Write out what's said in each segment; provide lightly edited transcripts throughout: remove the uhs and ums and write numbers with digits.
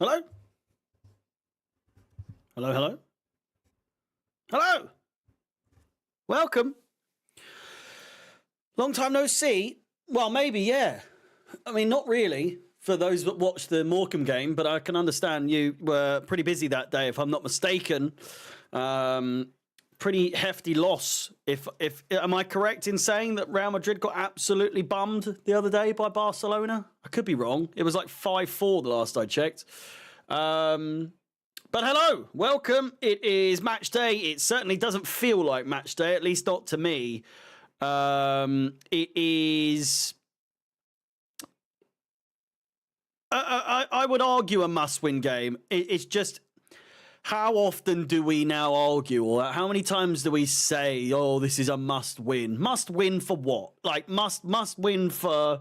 Hello? Hello, hello? Hello! Welcome. Long time no see. Well, maybe, yeah. I mean, not really for those that watched the Morecambe game, but I can understand you were pretty busy that day, if I'm not mistaken. Pretty hefty loss. If am I correct in saying that Real Madrid got absolutely bummed the other day by Barcelona? I could be wrong. It was like 5-4 the last I checked. But hello, welcome. It is match day. It certainly doesn't feel like match day, at least not to me. It is... I would argue a must-win game. It's just... How often do we now argue, or how many times do we say, oh, this is a must-win? Must-win for what? Like, must-win for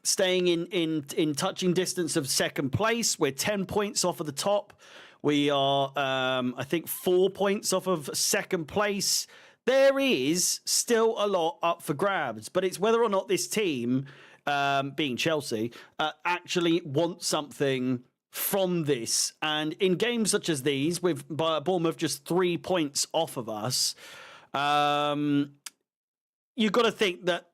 staying in touching distance of second place. We're 10 points off of the top. We are, I think, 4 points off of second place. There is still a lot up for grabs, but it's whether or not this team, being Chelsea, actually wants something from this. And in games such as these, with Bournemouth just 3 points off of us, you've got to think that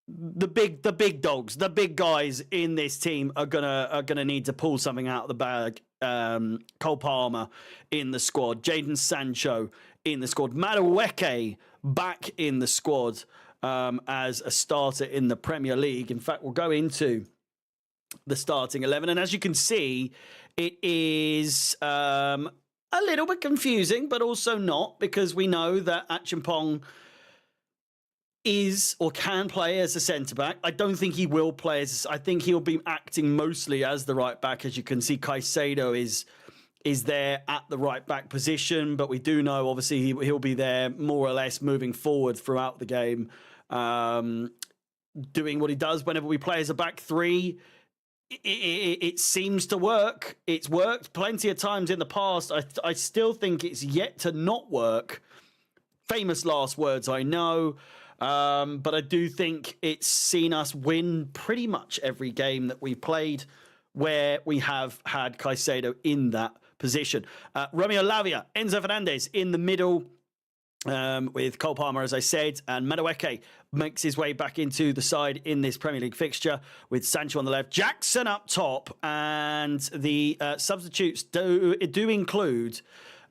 the big dogs, the big guys in this team are gonna need to pull something out of the bag. Cole Palmer in the squad, Jadon Sancho in the squad, Madueke back in the squad as a starter in the Premier League. In fact, we'll go into the starting 11, and as you can see, it is a little bit confusing, but also not, because we know that Achimpong is or can play as a centre-back. I don't think he will play as... I think he'll be acting mostly as the right-back. As you can see, Caicedo is there at the right-back position, but we do know, obviously, he'll be there more or less moving forward throughout the game, doing what he does whenever we play as a back three. It seems to work. It's worked plenty of times in the past. I still think it's yet to not work. Famous last words, I know. But I do think it's seen us win pretty much every game that we played where we have had Caicedo in that position. Romeo Lavia, Enzo Fernandez in the middle with Cole Palmer, as I said, and Madueke makes his way back into the side in this Premier League fixture with Sancho on the left, Jackson up top, and the substitutes do include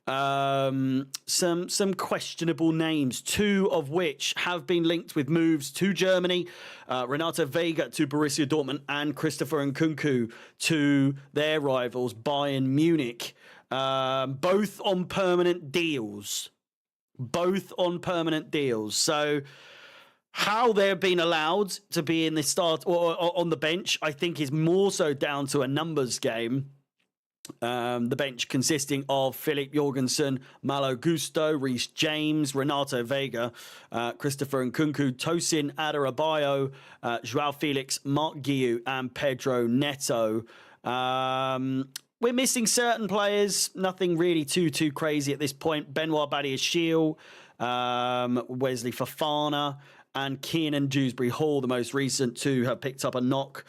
some questionable names, two of which have been linked with moves to Germany. Renato Vega to Borussia Dortmund and Christopher Nkunku to their rivals Bayern Munich, both on permanent deals. So how they've been allowed to be in the start or on the bench, I think, is more so down to a numbers game. The bench consisting of Philip Jorgensen, Malo Gusto, Reece James, Renato Vega, Christopher Nkunku, Tosin Adarabioyo, Joao Felix, Mark Guiu, and Pedro Neto. We're missing certain players, nothing really too crazy at this point. Benoit Badiashile, Wesley Fofana, and Kiernan Dewsbury Hall, the most recent to have picked up a knock.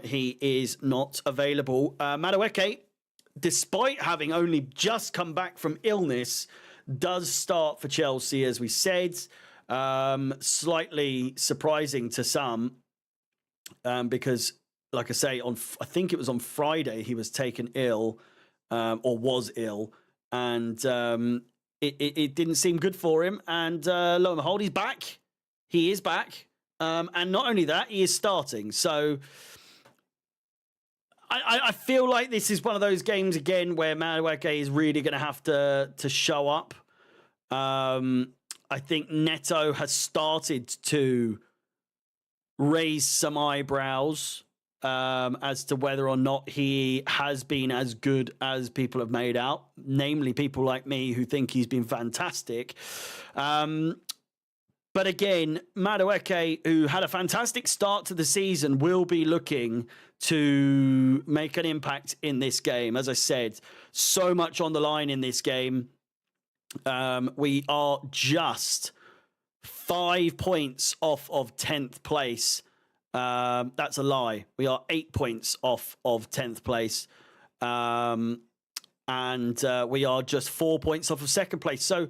He is not available. Madueke, despite having only just come back from illness, does start for Chelsea, as we said. Slightly surprising to some, because, like I say, I think it was on Friday he was taken ill, or was ill, and it didn't seem good for him. And lo and behold, he's back. He is back. And not only that, he is starting. So I feel like this is one of those games again where Madueke is really going to have to show up. I think Neto has started to raise some eyebrows as to whether or not he has been as good as people have made out, namely people like me who think he's been fantastic. But again, Madueke, who had a fantastic start to the season, will be looking to make an impact in this game. As I said, so much on the line in this game. We are just 5 points off of 10th place. That's a lie. We are 8 points off of 10th place. and we are just 4 points off of second place. So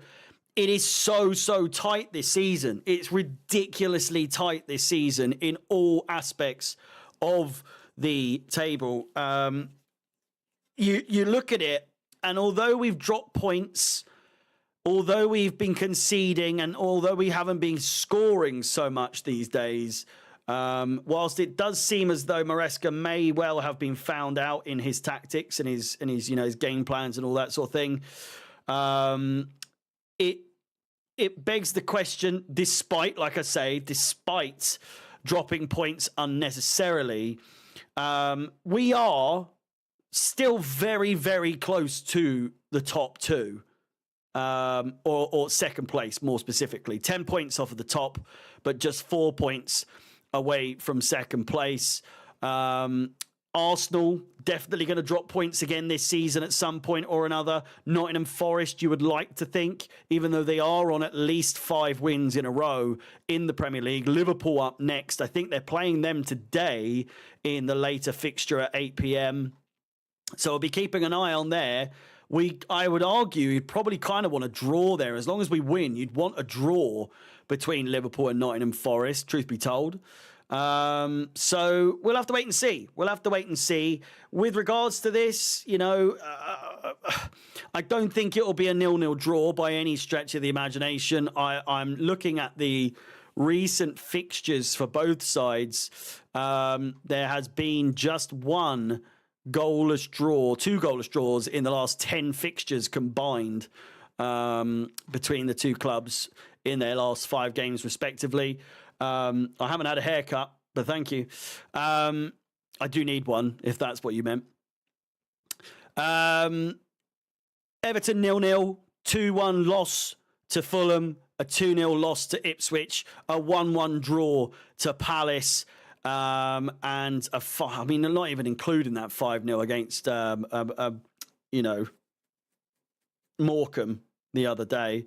it is so tight this season. It's ridiculously tight this season in all aspects of the table. You look at it, and although we've dropped points, although we've been conceding, and although we haven't been scoring so much these days, whilst it does seem as though Maresca may well have been found out in his tactics and his his game plans and all that sort of thing, it begs the question, despite, like I say, despite dropping points unnecessarily, we are still very close to the top two, or second place more specifically. 10 points off of the top, but just 4 points away from second place. Arsenal definitely going to drop points again this season at some point or another. Nottingham Forest, you would like to think, even though they are on at least 5 wins in a row in the Premier League. Liverpool up next. I think they're playing them today in the later fixture at 8 p.m. So I'll be keeping an eye on there. I would argue you'd probably kind of want a draw there. As long as we win, you'd want a draw between Liverpool and Nottingham Forest, truth be told. So we'll have to wait and see. With regards to this, I don't think it'll be a 0-0 draw by any stretch of the imagination. I'm looking at the recent fixtures for both sides. There has been just two goalless draws in the last 10 fixtures combined, between the two clubs in their last 5 games respectively. I haven't had a haircut, but thank you. I do need one, if that's what you meant. Everton 0-0, 2-1 loss to Fulham, a 2-0 loss to Ipswich, a 1-1 draw to Palace, and not even including that 5-0 against Morecambe the other day.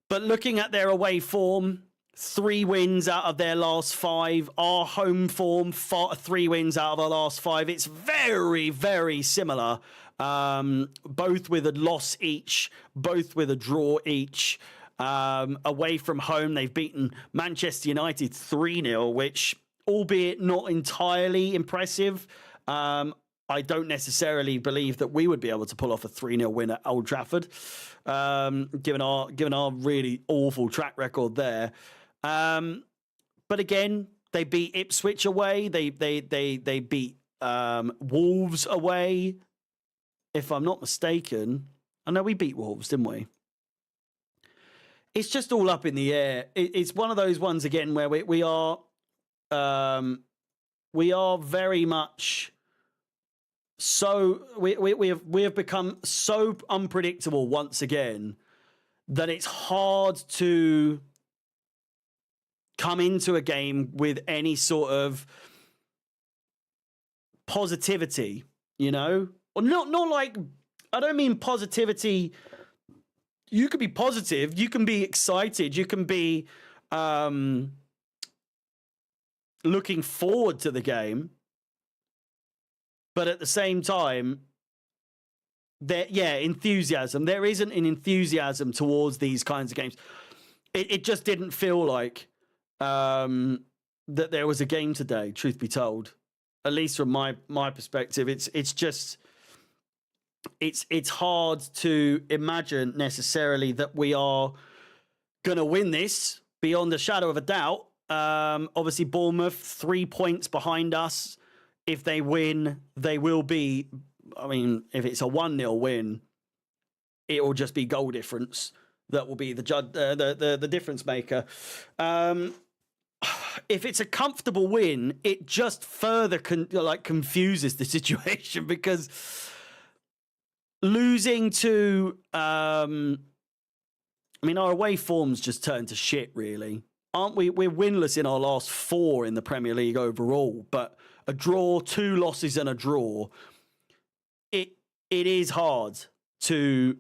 But looking at their away form, 3 wins out of their last 5. Our home form, 3 wins out of our last 5. It's very similar. Both with a loss each, both with a draw each. Away from home, they've beaten Manchester United 3-0, which, albeit not entirely impressive, I don't necessarily believe that we would be able to pull off a 3-0 win at Old Trafford, given our really awful track record there. But again, they beat Ipswich away. They beat Wolves away, if I'm not mistaken. I know we beat Wolves, didn't we? It's just all up in the air. It's one of those ones again where we are very much so we have become so unpredictable once again that it's hard to come into a game with any sort of positivity, or not like, I don't mean positivity. You can be positive, you can be excited, you can be looking forward to the game, but at the same time, enthusiasm. There isn't an enthusiasm towards these kinds of games. It just didn't feel like that there was a game today, truth be told. At least from my perspective, it's just it's hard to imagine necessarily that we are going to win this beyond a shadow of a doubt. Obviously, Bournemouth 3 points behind us. If they win, they will be. I mean, if it's a 1-0 win, it will just be goal difference that will be the difference maker. If it's a comfortable win, it just further confuses the situation, because losing to, our away forms just turned to shit, really. Aren't we? We're winless in our last 4 in the Premier League overall, but a draw, 2 losses and a draw. It is hard to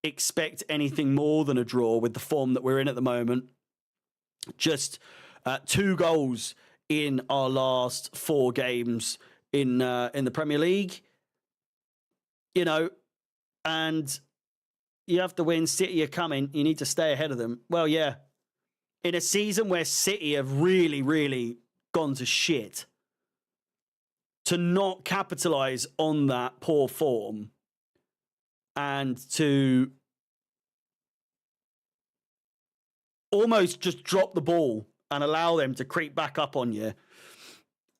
expect anything more than a draw with the form that we're in at the moment. Just 2 goals in our last 4 games in the Premier League. you know, and you have to win. City are coming. You need to stay ahead of them. Well, yeah. In a season where City have really, really gone to shit, to not capitalise on that poor form and to almost just drop the ball and allow them to creep back up on you,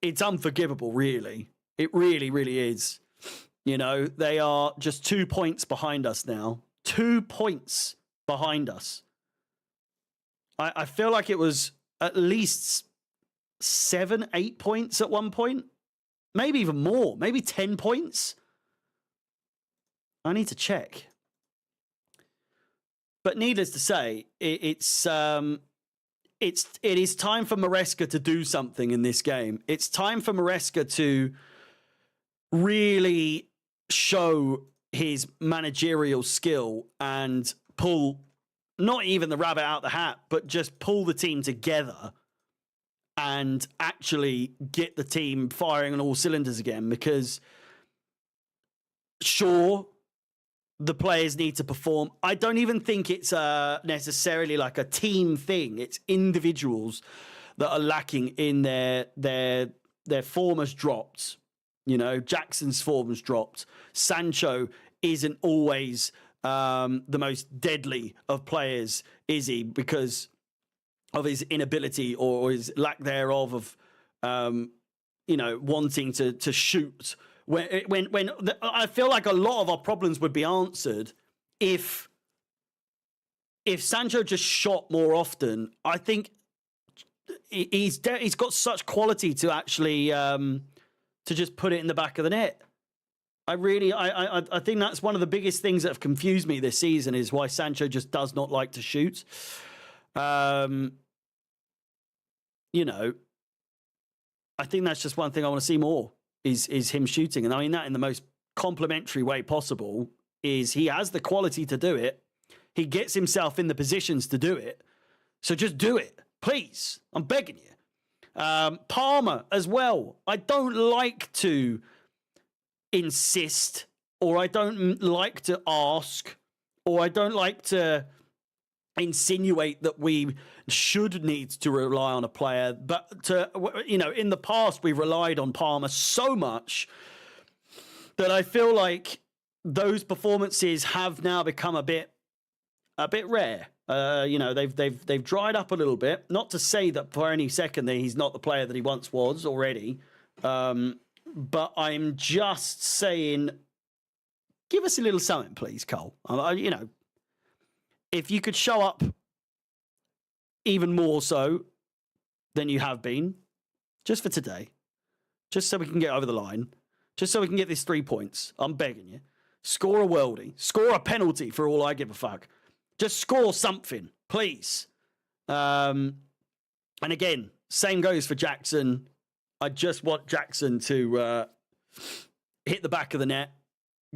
it's unforgivable, really. It really, really is. You know, they are just 2 points behind us now. 2 points behind us. I feel like it was at least 7, 8 points at one point. Maybe even more. Maybe 10 points. I need to check. But needless to say, it is time for Maresca to do something in this game. It's time for Maresca to really show his managerial skill and pull not even the rabbit out the hat, but just pull the team together and actually get the team firing on all cylinders again. Because sure, the players need to perform. I don't even think it's necessarily like a team thing. It's individuals that are lacking in their form has dropped. You know, Jackson's form has dropped. Sancho isn't always the most deadly of players, is he? Because of his inability or his lack thereof of, wanting to shoot. When I feel like a lot of our problems would be answered if Sancho just shot more often. I think he's got such quality to actually to just put it in the back of the net. I think that's one of the biggest things that have confused me this season is why Sancho just does not like to shoot. I think that's just one thing I want to see more is him shooting. And I mean that in the most complimentary way possible is he has the quality to do it. He gets himself in the positions to do it. So just do it, please. I'm begging you. Palmer as well. I don't like to insist, or I don't like to ask, or I don't like to insinuate that we should need to rely on a player. But in the past we've relied on Palmer so much that I feel like those performances have now become a bit rare. They've dried up a little bit. Not to say that for any second that he's not the player that he once was already. But I'm just saying, give us a little something, please, Cole. If you could show up even more so than you have been, just for today, just so we can get over the line, just so we can get these 3 points. I'm begging you. Score a worldie. Score a penalty for all I give a fuck. Just score something, please. And again, same goes for Jackson. I just want Jackson to hit the back of the net,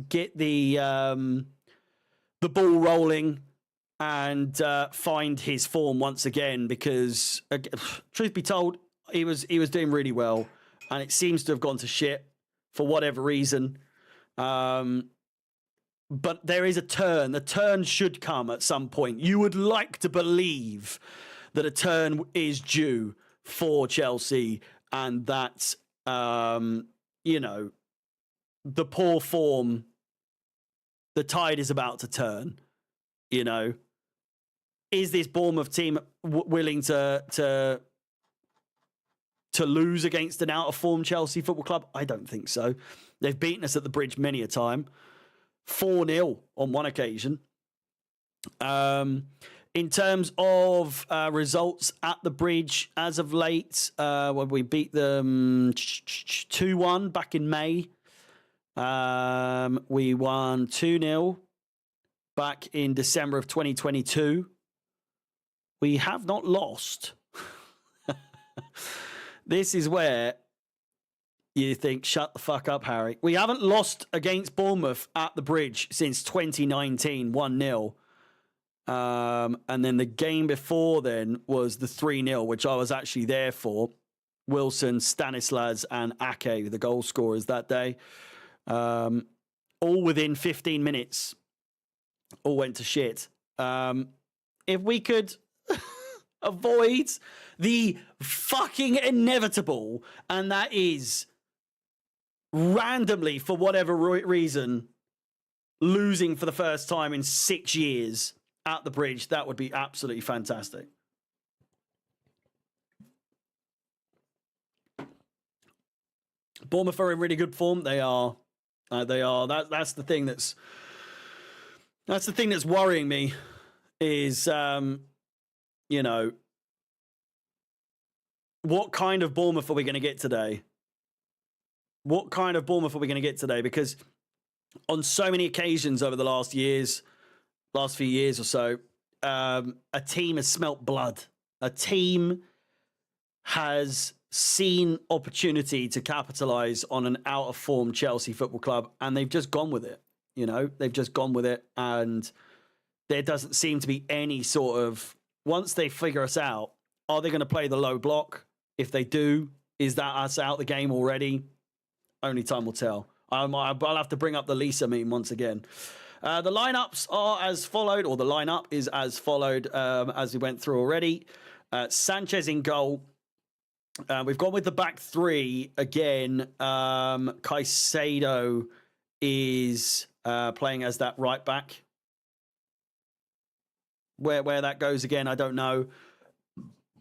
get the ball rolling, and find his form once again. Because, truth be told, he was doing really well, and it seems to have gone to shit for whatever reason. But there is a turn. The turn should come at some point. You would like to believe that a turn is due for Chelsea. And that, the poor form, the tide is about to turn, Is this Bournemouth team willing to lose against an out-of-form Chelsea Football Club? I don't think so. They've beaten us at the Bridge many a time. 4-0 on one occasion. In terms of results at the Bridge as of late, when we beat them 2-1 back in May. We won 2-0 back in December of 2022. We have not lost. This is where you think, shut the fuck up, Harry. We haven't lost against Bournemouth at the Bridge since 2019, 1-0. And then the game before then was the 3-0, which I was actually there for. Wilson, Stanislas, and Ake, the goal scorers that day. all within 15 minutes, all went to shit. If we could avoid the fucking inevitable, and that is randomly, for whatever reason, losing for the first time in 6 years at the Bridge, that would be absolutely fantastic. Bournemouth are in really good form. They are. That's the thing that's worrying me. Is what kind of Bournemouth are we going to get today? What kind of Bournemouth are we going to get today? Because on so many occasions over the last few years or so, a team has smelt blood. A team has seen opportunity to capitalize on an out-of-form Chelsea Football Club, and they've just gone with it. They've just gone with it, and there doesn't seem to be any sort of... Once they figure us out, are they going to play the low block? If they do, is that us out the game already? Only time will tell. I'll have to bring up the Lisa meme once again. The lineups are as followed, or the lineup is as followed, as we went through already. Sanchez in goal. We've gone with the back three again. Caicedo is playing as that right back. Where that goes again, I don't know.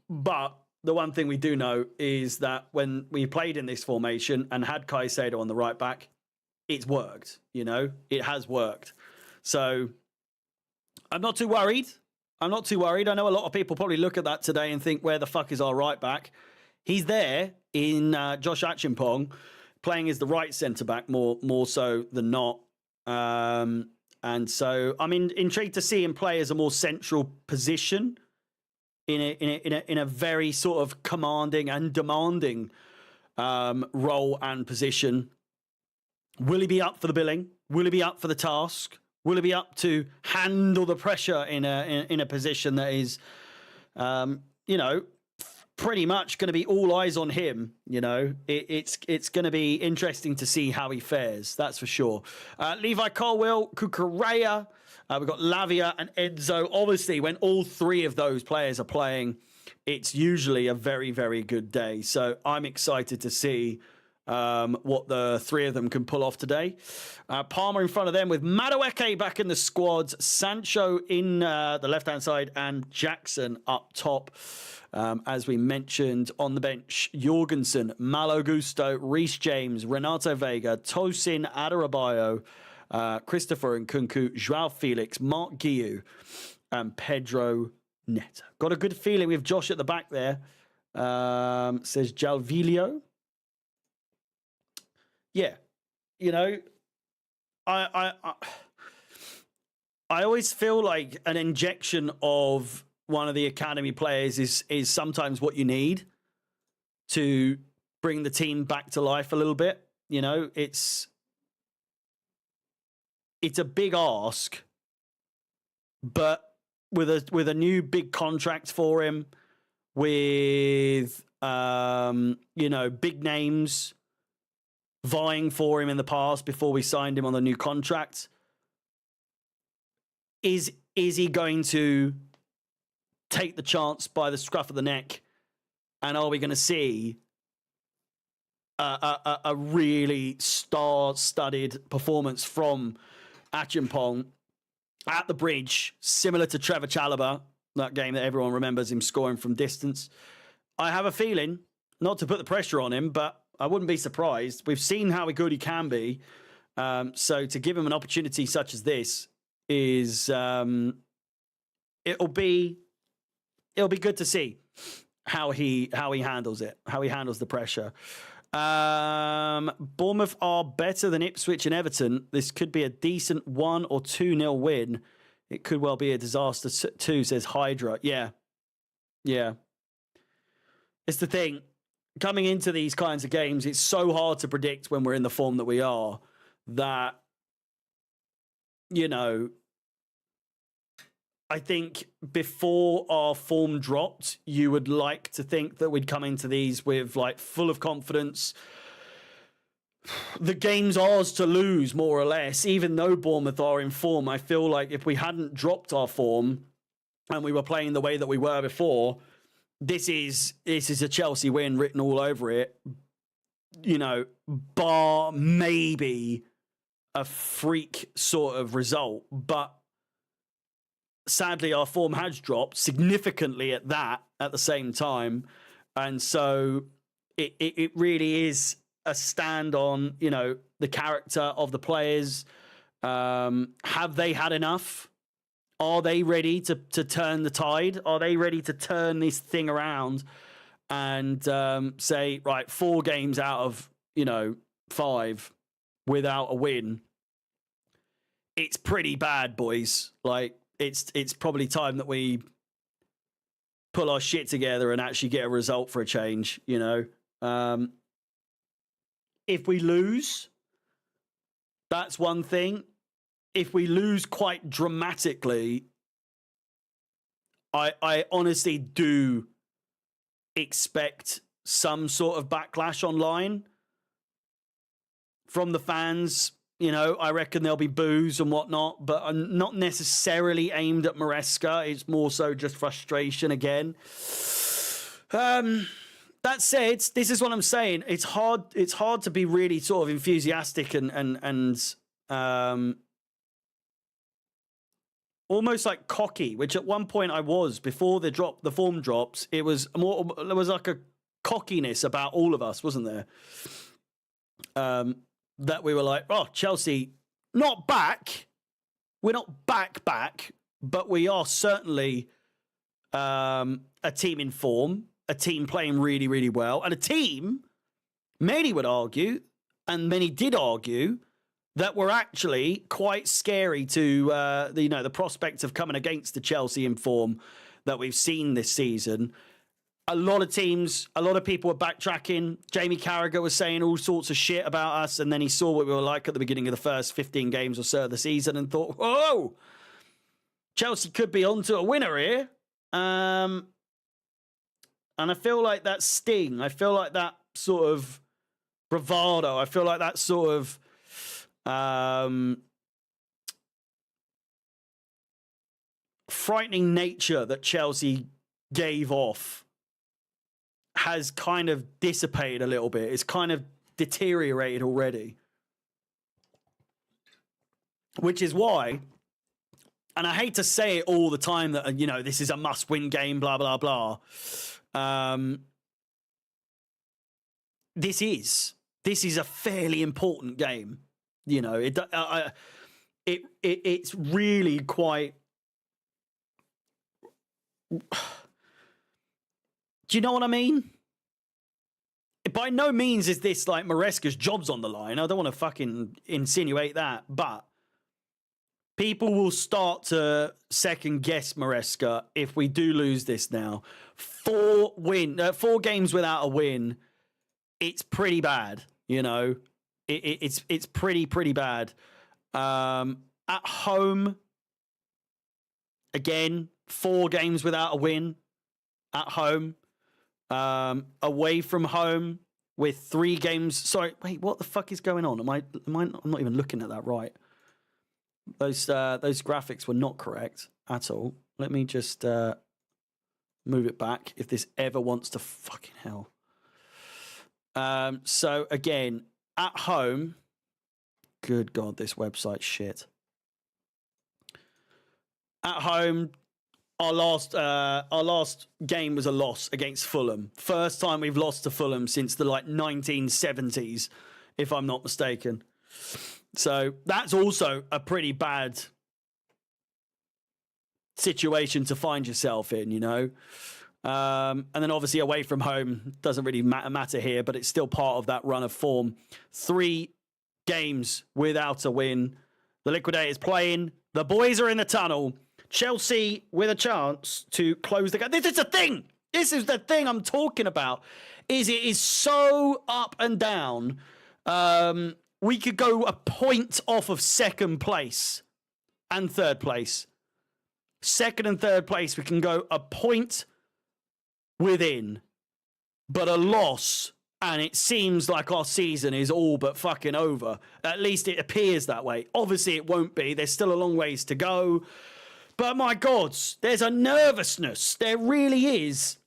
But the one thing we do know is that when we played in this formation and had Caicedo on the right back, it's worked. It has worked. So I'm not too worried. I know a lot of people probably look at that today and think, where the fuck is our right back? He's there in Josh Achimpong, playing as the right centre-back more so than not. And so I'm intrigued to see him play as a more central position in a very sort of commanding and demanding role and position. Will he be up for the billing? Will he be up for the task? Will he be up to handle the pressure in a position that is, pretty much going to be all eyes on him? It's going to be interesting to see how he fares. That's for sure. Levi Colwill, Cucurella. We've got Lavia and Enzo. Obviously, when all three of those players are playing, it's usually a very, very good day. So I'm excited to see what the three of them can pull off today. Palmer in front of them with Madueke back in the squad, Sancho in the left-hand side, and Jackson up top. As we mentioned, on the bench, Jorgensen, Malo Gusto, Reece James, Renato Vega, Tosin Adarabioyo, Christopher Nkunku, Joao Felix, Mark Guiu, and Pedro Neto. Got a good feeling with Josh at the back there, says Jalvilio. Yeah, I always feel like an injection of one of the academy players is sometimes what you need to bring the team back to life a little bit. It's a big ask, but with a new big contract for him, with big names vying for him in the past before we signed him on the new contract, is he going to take the chance by the scruff of the neck? And are we going to see a really star-studded performance from Achimpong at the Bridge, similar to Trevor Chalobah, that game that everyone remembers him scoring from distance? I have a feeling, not to put the pressure on him, but I wouldn't be surprised. We've seen how good he can be. So to give him an opportunity such as this is, it'll be good to see how he handles it, how he handles the pressure. Bournemouth are better than Ipswich and Everton. This could be a decent 1 or 2-0 win. It could well be a disaster too, says Hydra. Yeah. It's the thing. Coming into these kinds of games, it's so hard to predict when we're in the form that we are, that, I think before our form dropped, you would like to think that we'd come into these with full of confidence, the game's ours to lose, more or less. Even though Bournemouth are in form, I feel like if we hadn't dropped our form and we were playing the way that we were before, this is a Chelsea win written all over it. You know, bar maybe a freak sort of result, but sadly our form has dropped significantly at the same time, and so it really is a stand on, you know, the character of the players. Have they had enough? Are they ready to turn the tide? Are they ready to turn this thing around and say, right, 4 games out of, you know, 5 without a win? It's pretty bad, boys. Like, it's probably time that we pull our shit together and actually get a result for a change, you know. If we lose, that's one thing. If we lose quite dramatically, I honestly do expect some sort of backlash online from the fans. You know, I reckon there'll be boos and whatnot, but not necessarily aimed at Maresca. It's more so just frustration again. That said, this is what I'm saying. It's hard to be really sort of enthusiastic and almost like cocky, which at one point I was before the form drops. It was more, there was like a cockiness about all of us, wasn't there? That we were like, oh, Chelsea, not back. We're not back, but we are certainly a team in form, a team playing really, really well, and a team, many would argue, and many did argue, that were actually quite scary to the prospect of coming against the Chelsea in form that we've seen this season. A lot of teams, a lot of people were backtracking. Jamie Carragher was saying all sorts of shit about us, and then he saw what we were like at the beginning of the first 15 games or so of the season and thought, whoa, Chelsea could be onto a winner here. And I feel like that sting, I feel like that sort of bravado, I feel like that sort of frightening nature that Chelsea gave off has kind of dissipated a little bit. It's kind of deteriorated already. Which is why, and I hate to say it all the time that, you know, this is a must-win game, blah, blah, blah. This is a fairly important game. You know, it's really quite... Do you know what I mean? By no means is this like Maresca's job's on the line. I don't want to fucking insinuate that, but people will start to second guess Maresca if we do lose this now. 4 games without a win, it's pretty bad, you know. It's pretty bad. At home, again, 4 games without a win at home. Away from home with 3 games. Sorry, wait, what the fuck is going on? I'm not even looking at that right. Those graphics were not correct at all. Let me just move it back if this ever wants to fucking hell. So again, at home, good God, this website's shit. At home, our last game was a loss against Fulham. First time we've lost to Fulham since the 1970s, if I'm not mistaken. So that's also a pretty bad situation to find yourself in, you know. And then obviously away from home doesn't really matter here, but it's still part of that run of form. 3 games without a win. The Liquidators playing. The boys are in the tunnel. Chelsea with a chance to close the gap. This is the thing. This is the thing I'm talking about. It is so up and down. We could go a point off of second place and third place. Second and third place, we can go a point within. But a loss And it seems like our season is all but fucking over. At least it appears that way. Obviously, it won't be. There's still a long ways to go. But my God, there's a nervousness. There really is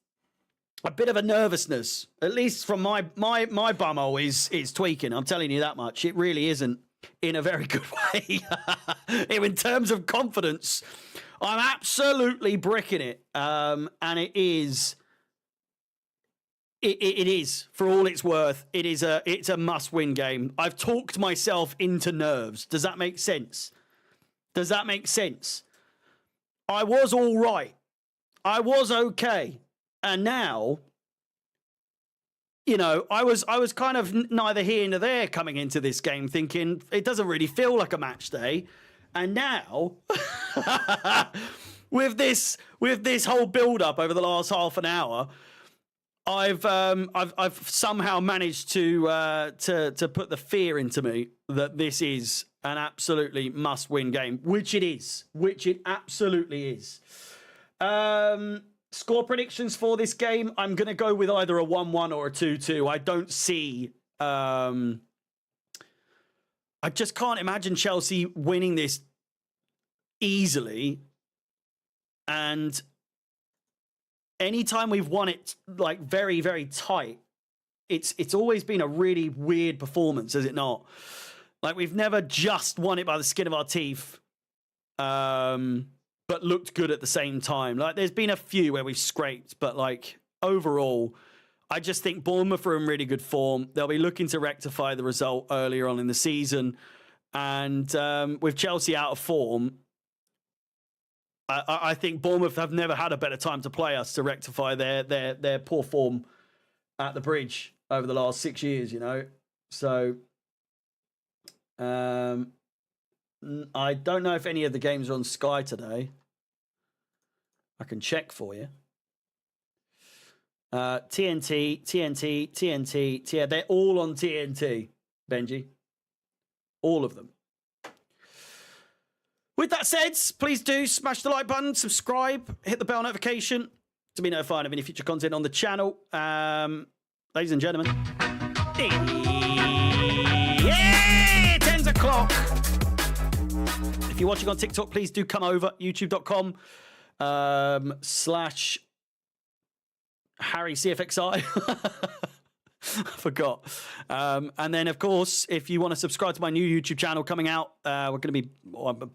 a bit of a nervousness. At least from my bumhole is tweaking. I'm telling you that much. It really isn't in a very good way. In terms of confidence, I'm absolutely bricking it. And it is... It is, for all it's worth, it's a must-win game. I've talked myself into nerves. Does that make sense? Does that make sense? I was all right. I was okay. And now, you know, I was kind of neither here nor there coming into this game thinking it doesn't really feel like a match day. And now, with this whole build-up over the last half an hour, I've somehow managed to put the fear into me that this is an absolutely must-win game, which it absolutely is. Score predictions for this game, I'm going to go with either a 1-1 or a 2-2. I don't see... I just can't imagine Chelsea winning this easily. And... anytime we've won it like very, very tight, it's always been a really weird performance, is it not? Like we've never just won it by the skin of our teeth, but looked good at the same time. Like there's been a few where we've scraped, but like overall, I just think Bournemouth are in really good form. They'll be looking to rectify the result earlier on in the season, and with Chelsea out of form, I think Bournemouth have never had a better time to play us to rectify their poor form at the Bridge over the last 6 years, you know. So I don't know if any of the games are on Sky today. I can check for you. TNT. They're all on TNT, Benji. All of them. With that said, please do smash the like button, subscribe, hit the bell notification to be notified of any future content on the channel. Ladies and gentlemen, yeah, 10 o'clock. If you're watching on TikTok, please do come over, youtube.com / Harry CFXI. I forgot. And then, of course, if you want to subscribe to my new YouTube channel coming out, we're going to be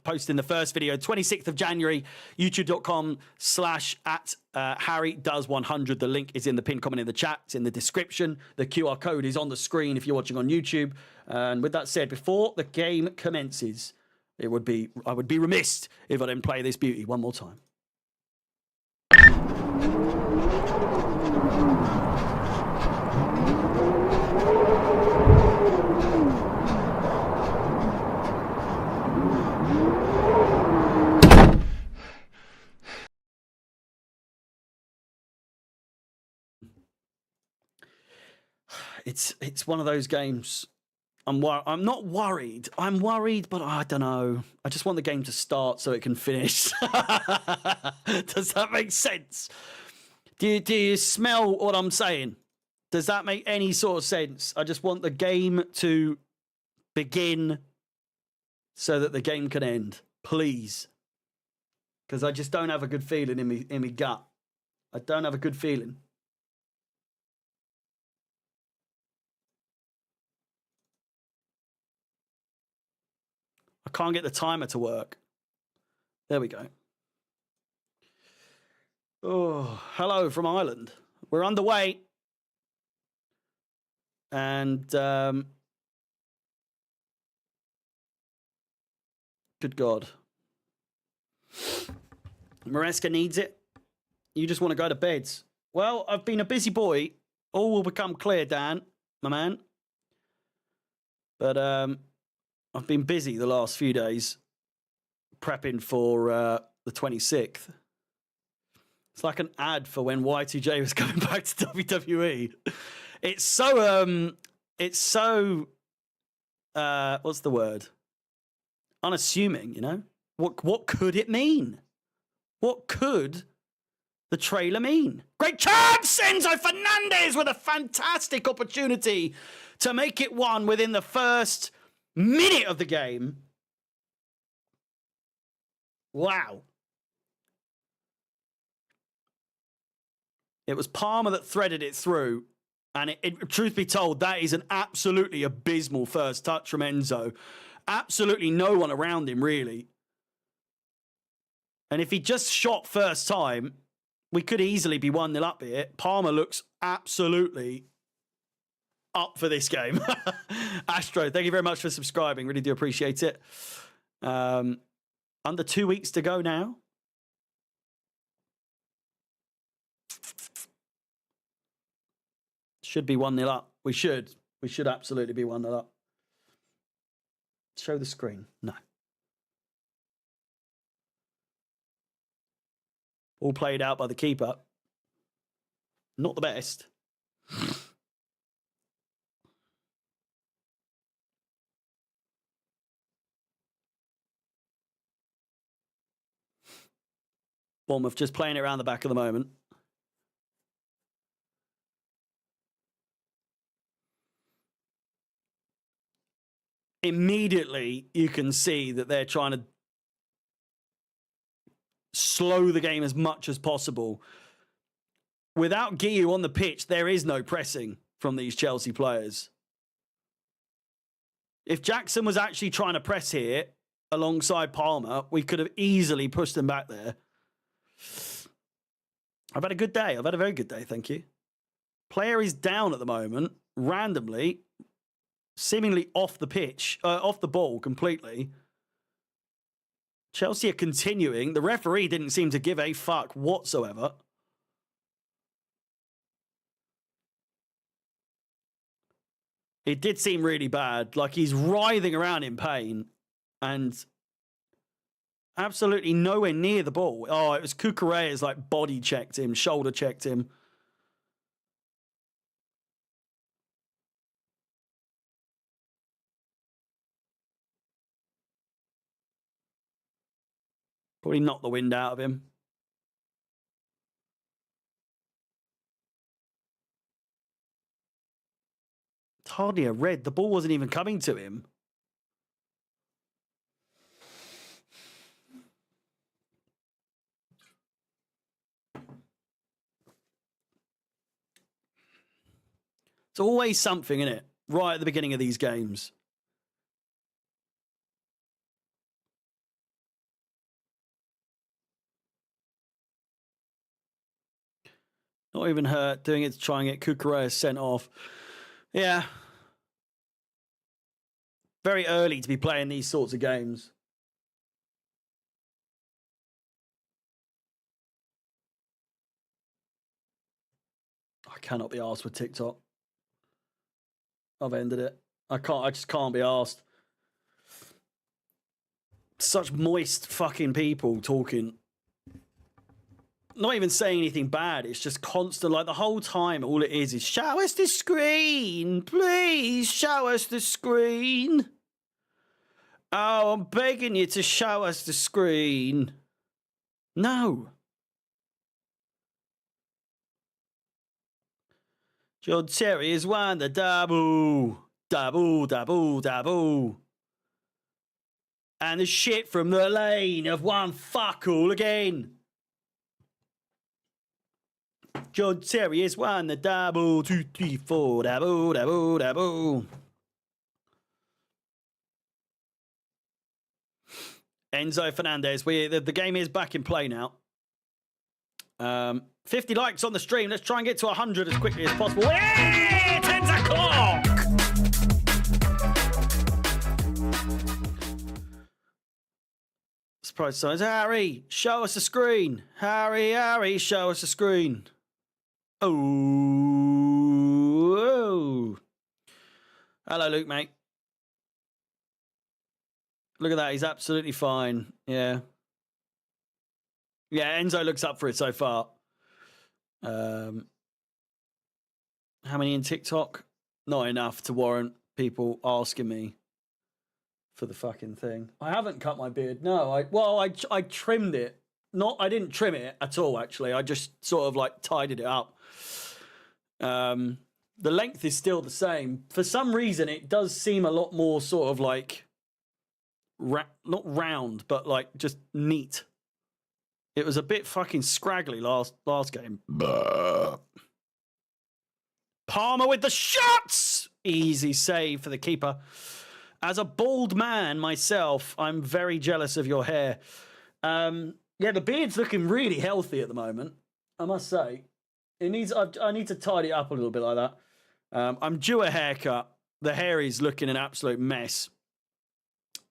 posting the first video, 26th of January, youtube.com / @HarryDoes100. The link is in the pinned comment in the chat. It's in the description. The QR code is on the screen if you're watching on YouTube. And with that said, before the game commences, I would be remiss if I didn't play this beauty one more time. It's one of those games. I'm not worried. I'm worried, but I don't know. I just want the game to start so it can finish. Does that make sense? Do you smell what I'm saying? Does that make any sort of sense? I just want the game to begin so that the game can end. Please. Because I just don't have a good feeling in me gut. I don't have a good feeling. I can't get the timer to work. There we go. Oh, hello from Ireland. We're underway. And good God. Maresca needs it. You just want to go to bed. Well, I've been a busy boy. All will become clear, Dan, my man. But I've been busy the last few days prepping for the 26th. It's like an ad for when Y2J was coming back to WWE. It's so what's the word? Unassuming, you know? What could it mean? What could the trailer mean? Great chance! Enzo Fernandez with a fantastic opportunity to make it 1 within the first minute of the game. Wow. It was Palmer that threaded it through. And truth be told, that is an absolutely abysmal first touch from Enzo. Absolutely no one around him, really. And if he just shot first time, we could easily be 1-0 up here. Palmer looks absolutely up for this game. Astro, thank you very much for subscribing. Really do appreciate it. Under 2 weeks to go now. Should be 1-0 up. We should. We should absolutely be 1-0 up. Show the screen. No. All played out by the keeper. Not the best. Bournemouth just playing it around the back at the moment. Immediately, you can see that they're trying to slow the game as much as possible. Without Guiu on the pitch, there is no pressing from these Chelsea players. If Jackson was actually trying to press here alongside Palmer, we could have easily pushed them back there. I've had a good day. I've had a very good day, thank you. Player is down at the moment, randomly, seemingly off the pitch, off the ball completely. Chelsea are continuing. The referee didn't seem to give a fuck whatsoever. It did seem really bad. Like he's writhing around in pain and absolutely nowhere near the ball. Oh, it was Cucurella's like body checked him, shoulder checked him. Probably knocked the wind out of him. It's hardly a red. The ball wasn't even coming to him. It's always something, isn't it? Right at the beginning of these games. Not even hurt, doing it to try and get Cucurella sent off. Yeah. Very early to be playing these sorts of games. I cannot be arsed with TikTok. I've ended it. I just can't be arsed. Such moist fucking people talking. Not even saying anything bad. It's just constant. Like the whole time, all it is show us the screen. Please show us the screen. Oh, I'm begging you to show us the screen. No. John Terry has won the double. Double, double, double. And the shit from the lane have won fuck all again. John Terry has won the double. 2, 3, 4. Double, double, double. Enzo Fernandez. The game is back in play now. 50 likes on the stream. Let's try and get to 100 as quickly as possible. Hey, 10 o'clock. Surprise signs. Harry, show us the screen. Harry, show us the screen. Oh. Hello, Luke, mate. Look at that. He's absolutely fine. Yeah. Yeah, Enzo looks up for it so far. How many in TikTok? Not enough to warrant people asking me for the fucking thing. I haven't cut my beard. No, I trimmed it I didn't trim it at all, actually. I just sort of like tidied it up. The length is still the same. For some reason, it does seem a lot more sort of like, not round, but like just neat. It was a bit fucking scraggly last game. Palmer with the shots! Easy save for the keeper. As a bald man myself, I'm very jealous of your hair. Yeah, the beard's looking really healthy at the moment, I must say. I need to tidy it up a little bit like that. I'm due a haircut. The hair is looking an absolute mess.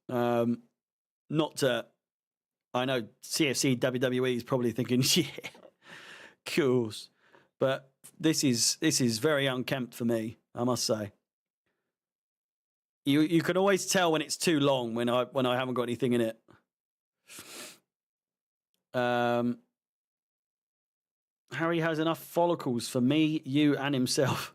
Not to... I know CFC WWE is probably thinking, yeah, cool. But this is very unkempt for me, I must say. You can always tell when it's too long when I haven't got anything in it. Harry has enough follicles for me, you, and himself.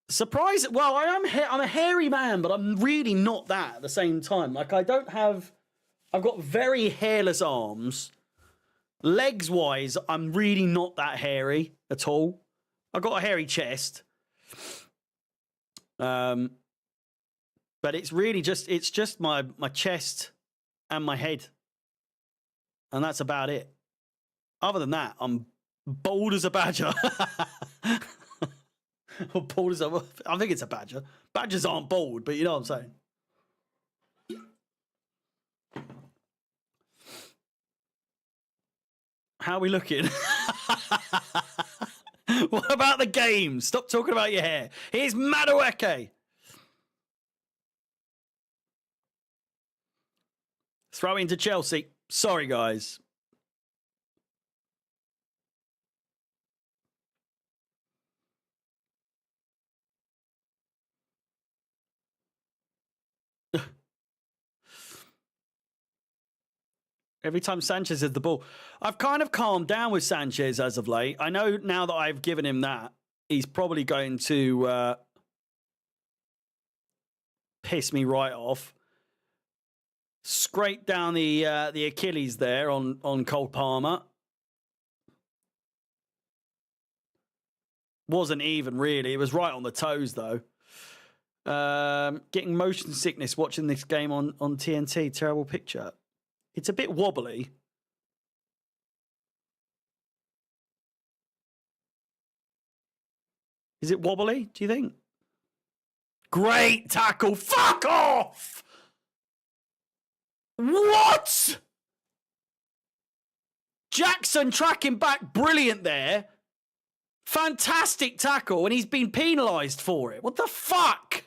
Surprise! Well, I'm a hairy man, but I'm really not that at the same time. Like, I've got very hairless arms. Legs-wise, I'm really not that hairy at all. I've got a hairy chest. But it's really just my chest and my head. And that's about it. Other than that, I'm bald as a badger. Or bald as I think it's a badger. Badgers aren't bald, but you know what I'm saying. How are we looking? What about the game? Stop talking about your hair. Here's Madueke. Throw into Chelsea. Sorry, guys. Every time Sanchez has the ball. I've kind of calmed down with Sanchez as of late. I know now that I've given him that, he's probably going to piss me right off. Scrape down the Achilles there on Cole Palmer. Wasn't even really. It was right on the toes though. Getting motion sickness watching this game on TNT. Terrible picture. It's a bit wobbly. Is it wobbly, do you think? Great tackle. Fuck off! What? Jackson tracking back. Brilliant there. Fantastic tackle. And he's been penalised for it. What the fuck?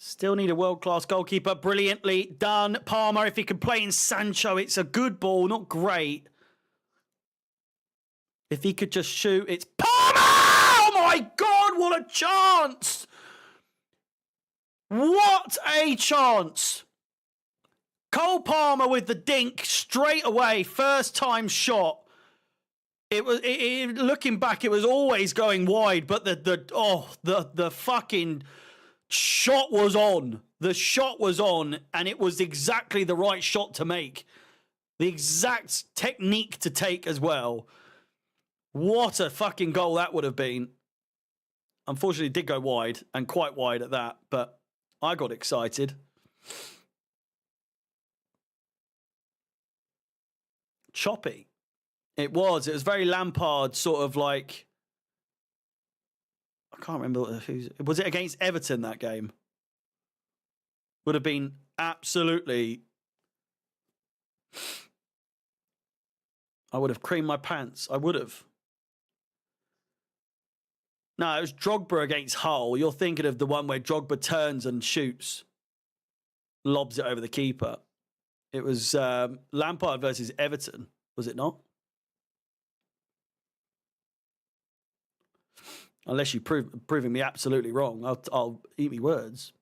Still need a world-class goalkeeper. Brilliantly done. Palmer, if he can play in Sancho, it's a good ball. Not great. If he could just shoot, it's Palmer! Oh my God, what a chance! What a chance! Cole Palmer with the dink straight away. First time shot. It was looking back, it was always going wide, but the fucking shot was on. The shot was on, and it was exactly the right shot to make. The exact technique to take as well. What a fucking goal that would have been. Unfortunately, it did go wide, and quite wide at that, but I got excited. Choppy. It was very Lampard, sort of like, I can't remember was it against Everton, that game? Would have been absolutely, I would have creamed my pants. I would have. No, it was Drogba against Hull. You're thinking of the one where Drogba turns and shoots, lobs it over the keeper. It was Lampard versus Everton, was it not? Unless you proving me absolutely wrong, I'll eat me words.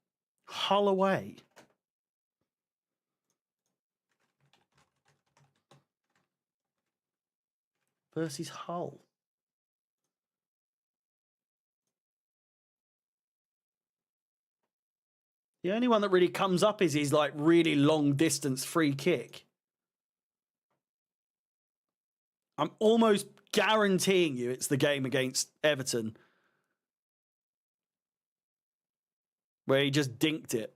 Hull away. Versus Hull. The only one that really comes up is his like really long distance free kick. I'm almost guaranteeing you it's the game against Everton where he just dinked it.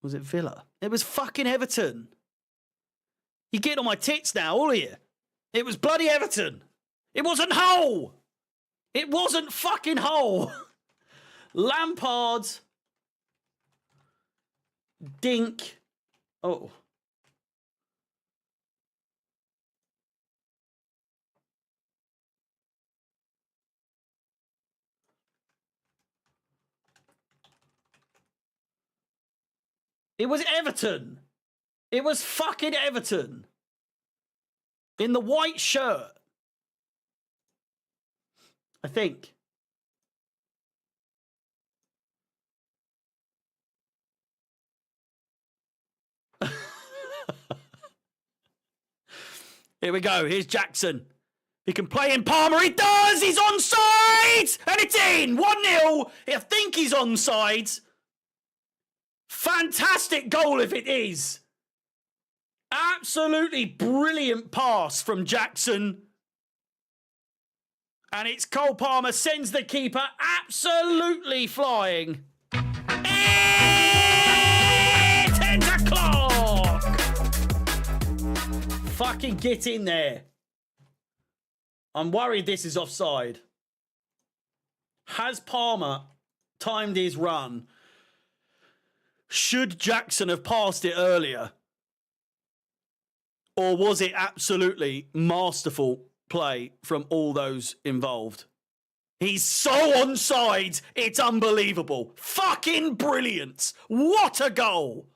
Was it Villa? It was fucking Everton. You get on my tits now, all of you. It was bloody Everton. It wasn't Hull. It wasn't fucking Hull. Lampard. Dink. Oh. It was Everton. It was fucking Everton. In the white shirt. I think. Here we go. Here's Jackson. He can play in Palmer. He does. He's onside. And it's in. 1-0. I think he's onside. Fantastic goal if it is. Absolutely brilliant pass from Jackson. And it's Cole Palmer sends the keeper absolutely flying. 10 o'clock. Fucking get in there. I'm worried this is offside. Has Palmer timed his run? Should Jackson have passed it earlier? Or was it absolutely masterful play from all those involved? He's so onside, it's unbelievable. Fucking brilliant. What a goal.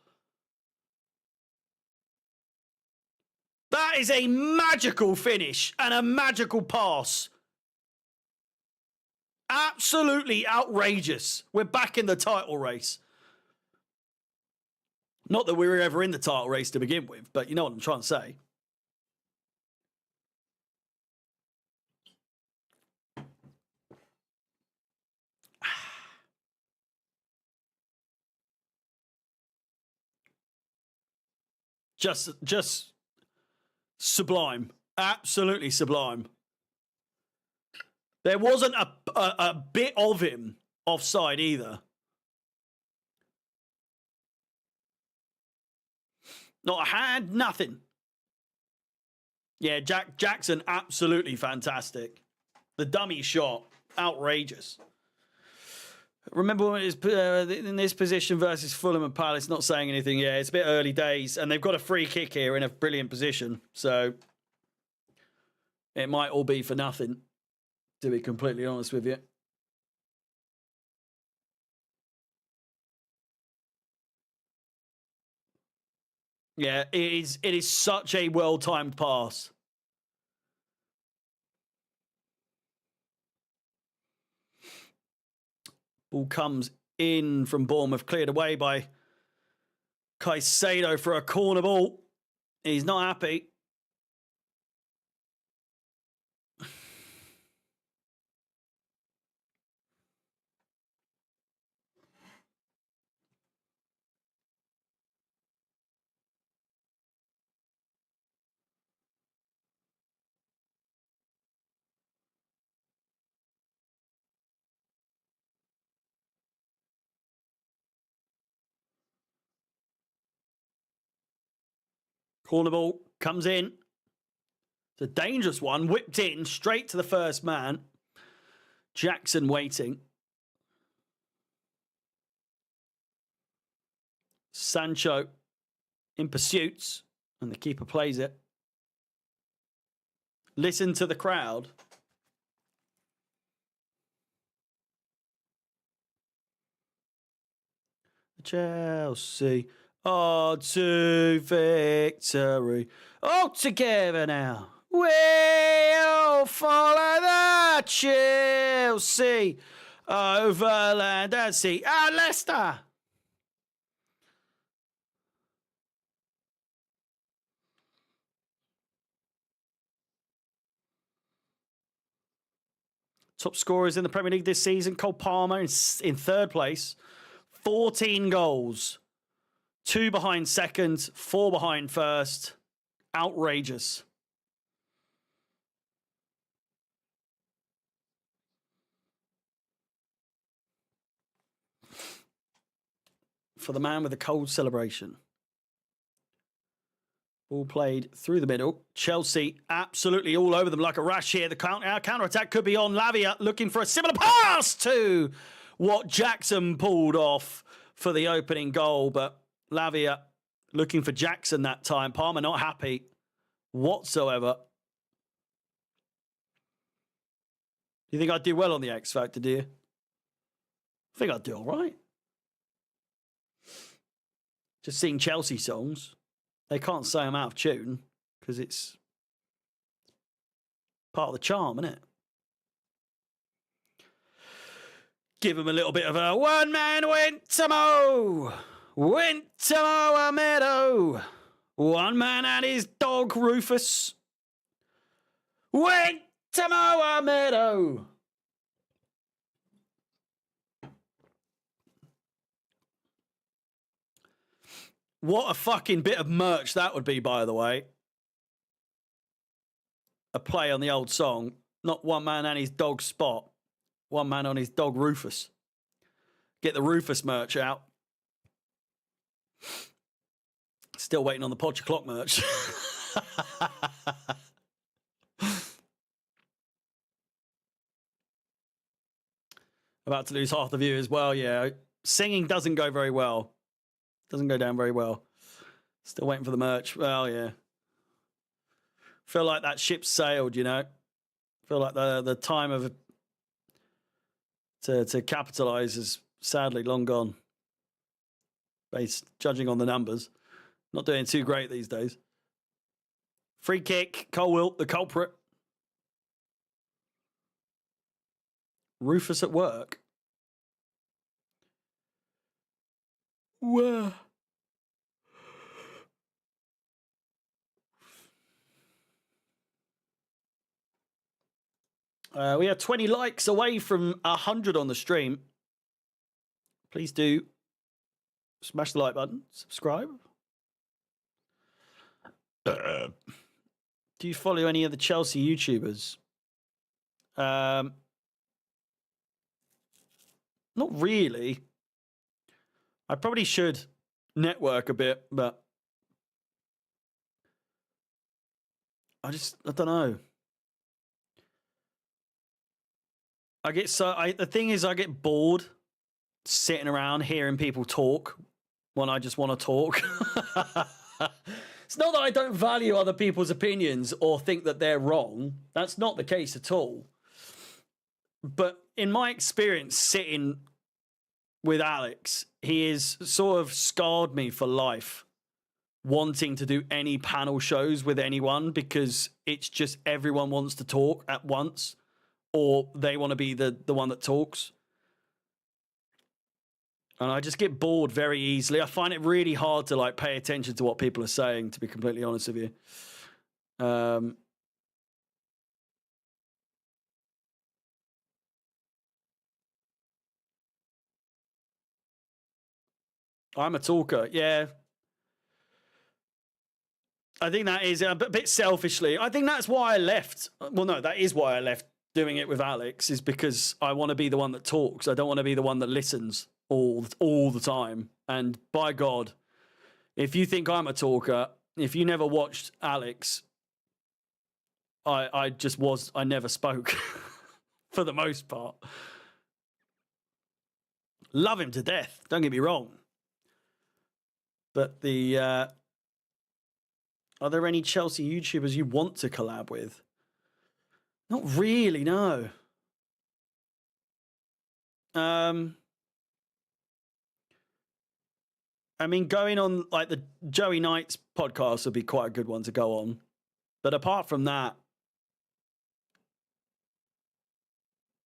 That is a magical finish and a magical pass. Absolutely outrageous. We're back in the title race. Not that we were ever in the title race to begin with, but you know what I'm trying to say. Just sublime. Absolutely sublime. There wasn't a bit of him offside either. Not a hand, nothing. Yeah, Jackson, absolutely fantastic. The dummy shot, outrageous. Remember when it was in this position versus Fulham and Palace, not saying anything. Yeah, it's a bit early days, and they've got a free kick here in a brilliant position. So it might all be for nothing, to be completely honest with you. Yeah, it is such a well-timed pass. Ball comes in from Bournemouth, cleared away by Caicedo for a corner ball. He's not happy. Corner ball comes in. It's a dangerous one. Whipped in straight to the first man. Jackson waiting. Sancho in pursuit. And the keeper plays it. Listen to the crowd. Chelsea on to victory. All together now. We'll follow the Chelsea over land and sea. Leicester. Top scorers in the Premier League this season. Cole Palmer in third place. 14 goals. 2 behind second, 4 behind first. Outrageous. For the man with the cold celebration. Ball played through the middle. Chelsea absolutely all over them like a rash here. The counter-attack could be on. Lavia looking for a similar pass to what Jackson pulled off for the opening goal. But Lavia looking for Jackson that time. Palmer not happy whatsoever. Do you think I'd do well on the X Factor, do you? I think I'd do all right. Just sing Chelsea songs. They can't say I'm out of tune because it's part of the charm, isn't it? Give them a little bit of a one man went to mow a meadow. One man and his dog Rufus went to mow a meadow. What a fucking bit of merch that would be, by the way. A play on the old song. Not one man and his dog Spot. One man on his dog Rufus. Get the Rufus merch out. Still waiting on the Podger Clock merch. About to lose half the view as well, yeah. Singing doesn't go very well. Doesn't go down very well. Still waiting for the merch. Well, yeah. Feel like that ship sailed, you know. Feel like the time of to capitalise is sadly long gone. Based judging on the numbers. Not doing too great these days. Free kick. Colwill, the culprit. Rufus at work. Where? We are 20 likes away from 100 on the stream. Please do smash the like button, subscribe. Do you follow any of the Chelsea YouTubers? Not really. I probably should network a bit, but I don't know. The thing is, I get bored sitting around hearing people talk when I just want to talk. It's not that I don't value other people's opinions or think that they're wrong. That's not the case at all. But in my experience sitting with Alex, he has sort of scarred me for life, wanting to do any panel shows with anyone because it's just everyone wants to talk at once or they want to be the one that talks. And I just get bored very easily. I find it really hard to like pay attention to what people are saying, to be completely honest with you. I'm a talker, yeah. I think that is a bit selfishly. I think that's why I left. Well, no, that is why I left doing it with Alex, is because I want to be the one that talks. I don't want to be the one that listens all the time. And by God, if you think I'm a talker, if you never watched Alex, I never spoke for the most part. Love him to death, don't get me wrong. But are there any Chelsea YouTubers you want to collab with? Not really, no. I mean, going on like the Joey Knight's podcast would be quite a good one to go on. But apart from that,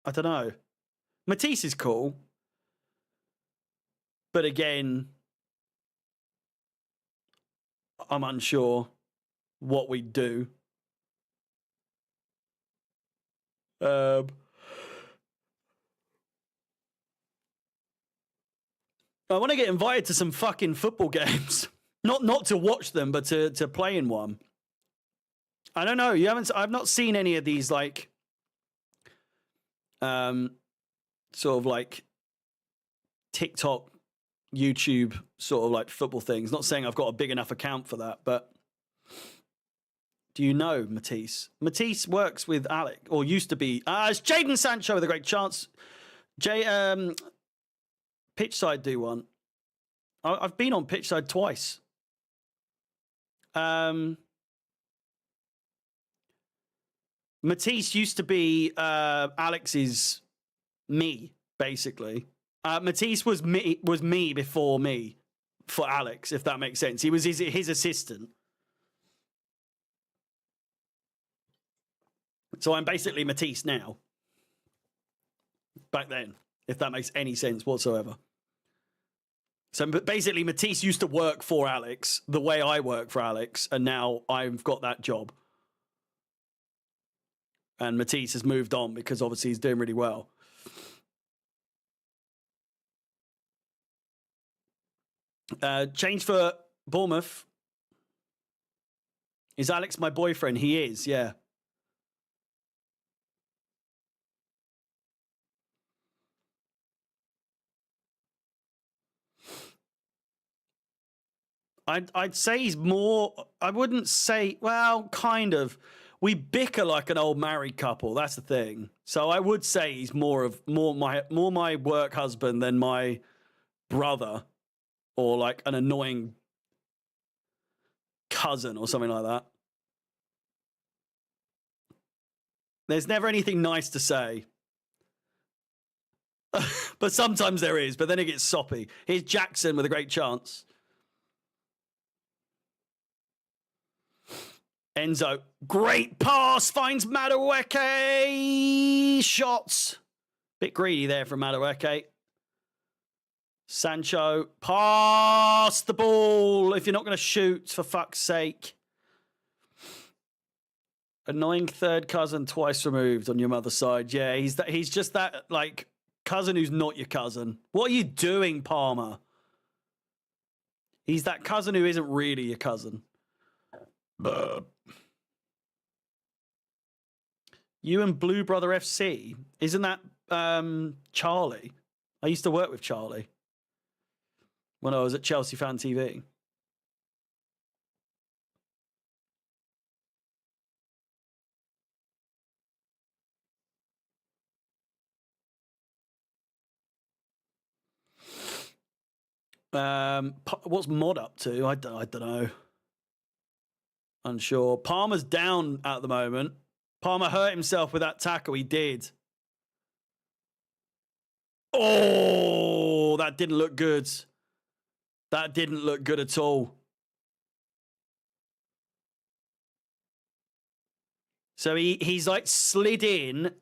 I don't know. Matisse is cool. But again, I'm unsure what we'd do. I want to get invited to some fucking football games. Not to watch them, but to play in one. I don't know. I've not seen any of these like sort of like TikTok, YouTube sort of like football things. Not saying I've got a big enough account for that, but do you know Matisse? Matisse works with Alec, or used to be. It's Jadon Sancho with a great chance. Pitchside do one. I've been on Pitchside twice. Matisse used to be Alex's me, basically. Matisse was me before me for Alex, if that makes sense. He was his assistant. So I'm basically Matisse now. Back then, if that makes any sense whatsoever. So basically, Matisse used to work for Alex the way I work for Alex, and now I've got that job. And Matisse has moved on because obviously he's doing really well. Change for Bournemouth. Is Alex my boyfriend? He is, yeah. I'd say he's more. I wouldn't say. Well, kind of. We bicker like an old married couple. That's the thing. So I would say he's more my work husband than my brother, or like an annoying cousin or something like that. There's never anything nice to say. But sometimes there is, but then it gets soppy. Here's Jackson with a great chance. Enzo, great pass, finds Madueke. Shots. Bit greedy there from Madueke. Sancho, pass the ball if you're not going to shoot, for fuck's sake. Annoying third cousin twice removed on your mother's side. Yeah, he's just that, like, cousin who's not your cousin. What are you doing, Palmer? He's that cousin who isn't really your cousin. You and Blue Brother FC, isn't that Charlie? I used to work with Charlie when I was at Chelsea Fan TV. What's Mod up to? I don't know. Unsure. Palmer's down at the moment. Palmer hurt himself with that tackle. He did. Oh, that didn't look good. That didn't look good at all. So he's like slid in.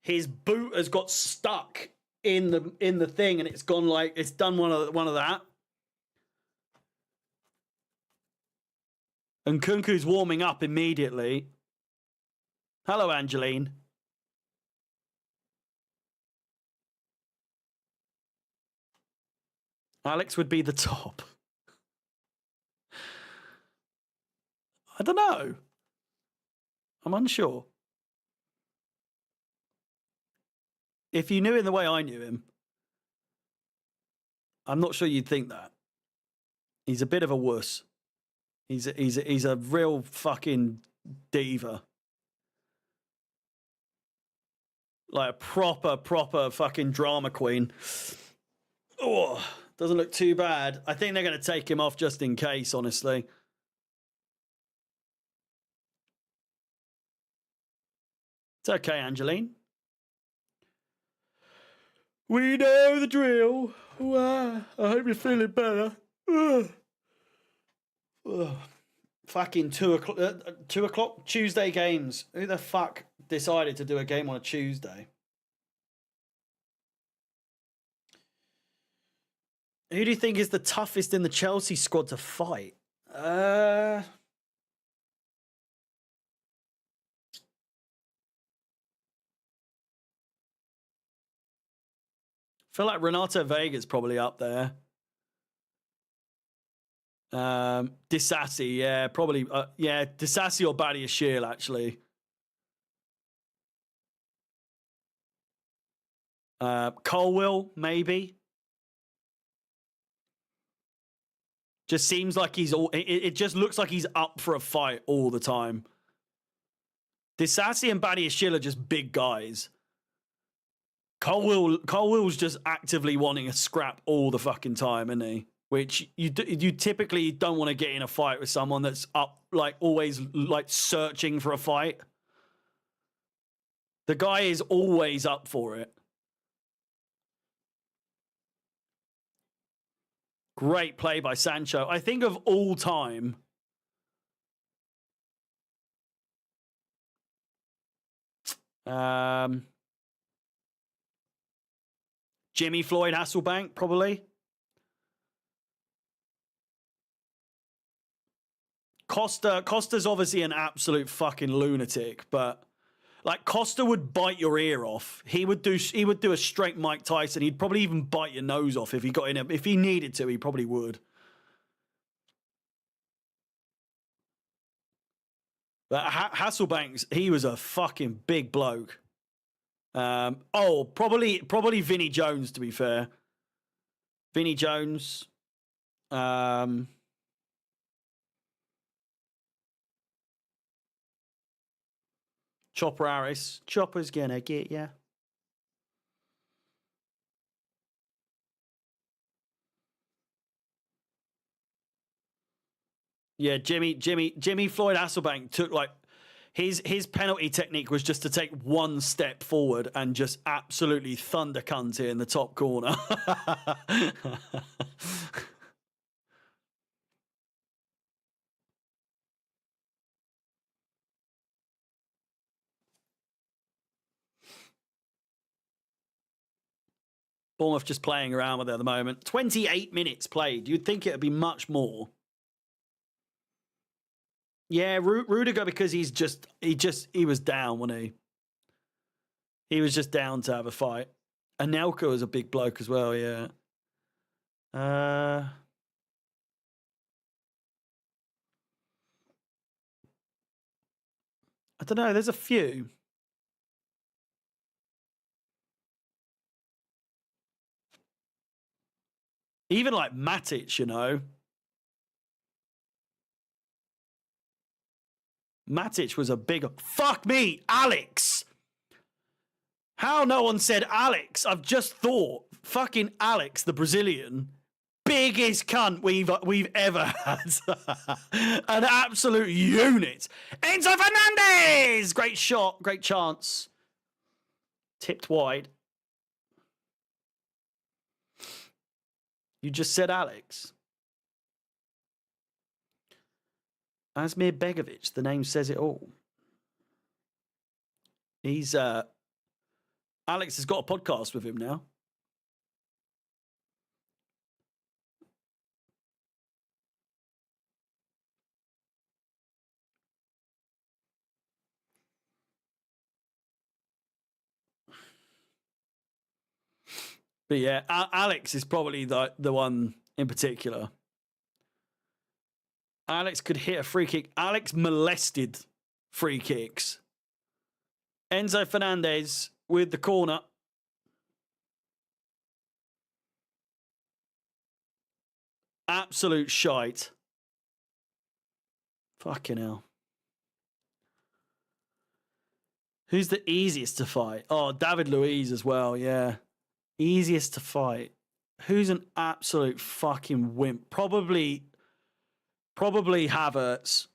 His boot has got stuck in the thing, and it's gone like it's done one of that. And Kunku's warming up immediately. Hello, Angeline. Alex would be the top. I don't know. I'm unsure. If you knew him the way I knew him, I'm not sure you'd think that. He's a bit of a wuss. He's a real fucking diva. Like a proper fucking drama queen. Oh, doesn't look too bad. I think they're going to take him off just in case, honestly. It's okay, Angeline. We know the drill. I hope you're feeling better. Fucking 2 o'clock Tuesday games. Who the fuck decided to do a game on a Tuesday? Who do you think is the toughest in the Chelsea squad to fight? feel like Renato Vega's probably up there. Disassi, yeah, probably. Yeah, Disassi or Badiashile, actually. Colwill, maybe. Just seems like he's all. It just looks like he's up for a fight all the time. Disassi and Badiashile are just big guys. Colwill's just actively wanting a scrap all the fucking time, isn't he? Which you typically don't want to get in a fight with someone that's up, like always like searching for a fight. The guy is always up for it. Great play by Sancho. I think of all time, Jimmy Floyd Hasselbank, probably. Costa's obviously an absolute fucking lunatic, but like Costa would bite your ear off. He would do a straight Mike Tyson. He'd probably even bite your nose off if he got in it. If he needed to, he probably would. But Hasselbanks, he was a fucking big bloke. Probably Vinnie Jones, to be fair. Vinnie Jones. Chopper Harris. Chopper's gonna get ya. Yeah, Jimmy Floyd Hasselbank took like his penalty technique was just to take one step forward and just absolutely thunder cunt it in the top corner. Bournemouth just playing around with it at the moment. 28 minutes played. You'd think it'd be much more. Yeah, Rudiger, because he was down, wasn't he? He was just down to have a fight. Anelka was a big bloke as well, yeah. I don't know, there's a few. Even like Matic, you know. Matic was a big... Fuck me, Alex! How no one said Alex? I've just thought. Fucking Alex, the Brazilian. Biggest cunt we've ever had. An absolute unit. Enzo Fernandez! Great shot, great chance. Tipped wide. You just said Alex. Asmir Begovic, the name says it all. He's Alex has got a podcast with him now. But yeah, Alex is probably the one in particular. Alex could hit a free kick. Alex molested free kicks. Enzo Fernandez with the corner. Absolute shite. Fucking hell. Who's the easiest to fight? Oh, David Luiz as well, yeah. Easiest to fight. Who's an absolute fucking wimp? Probably Havertz.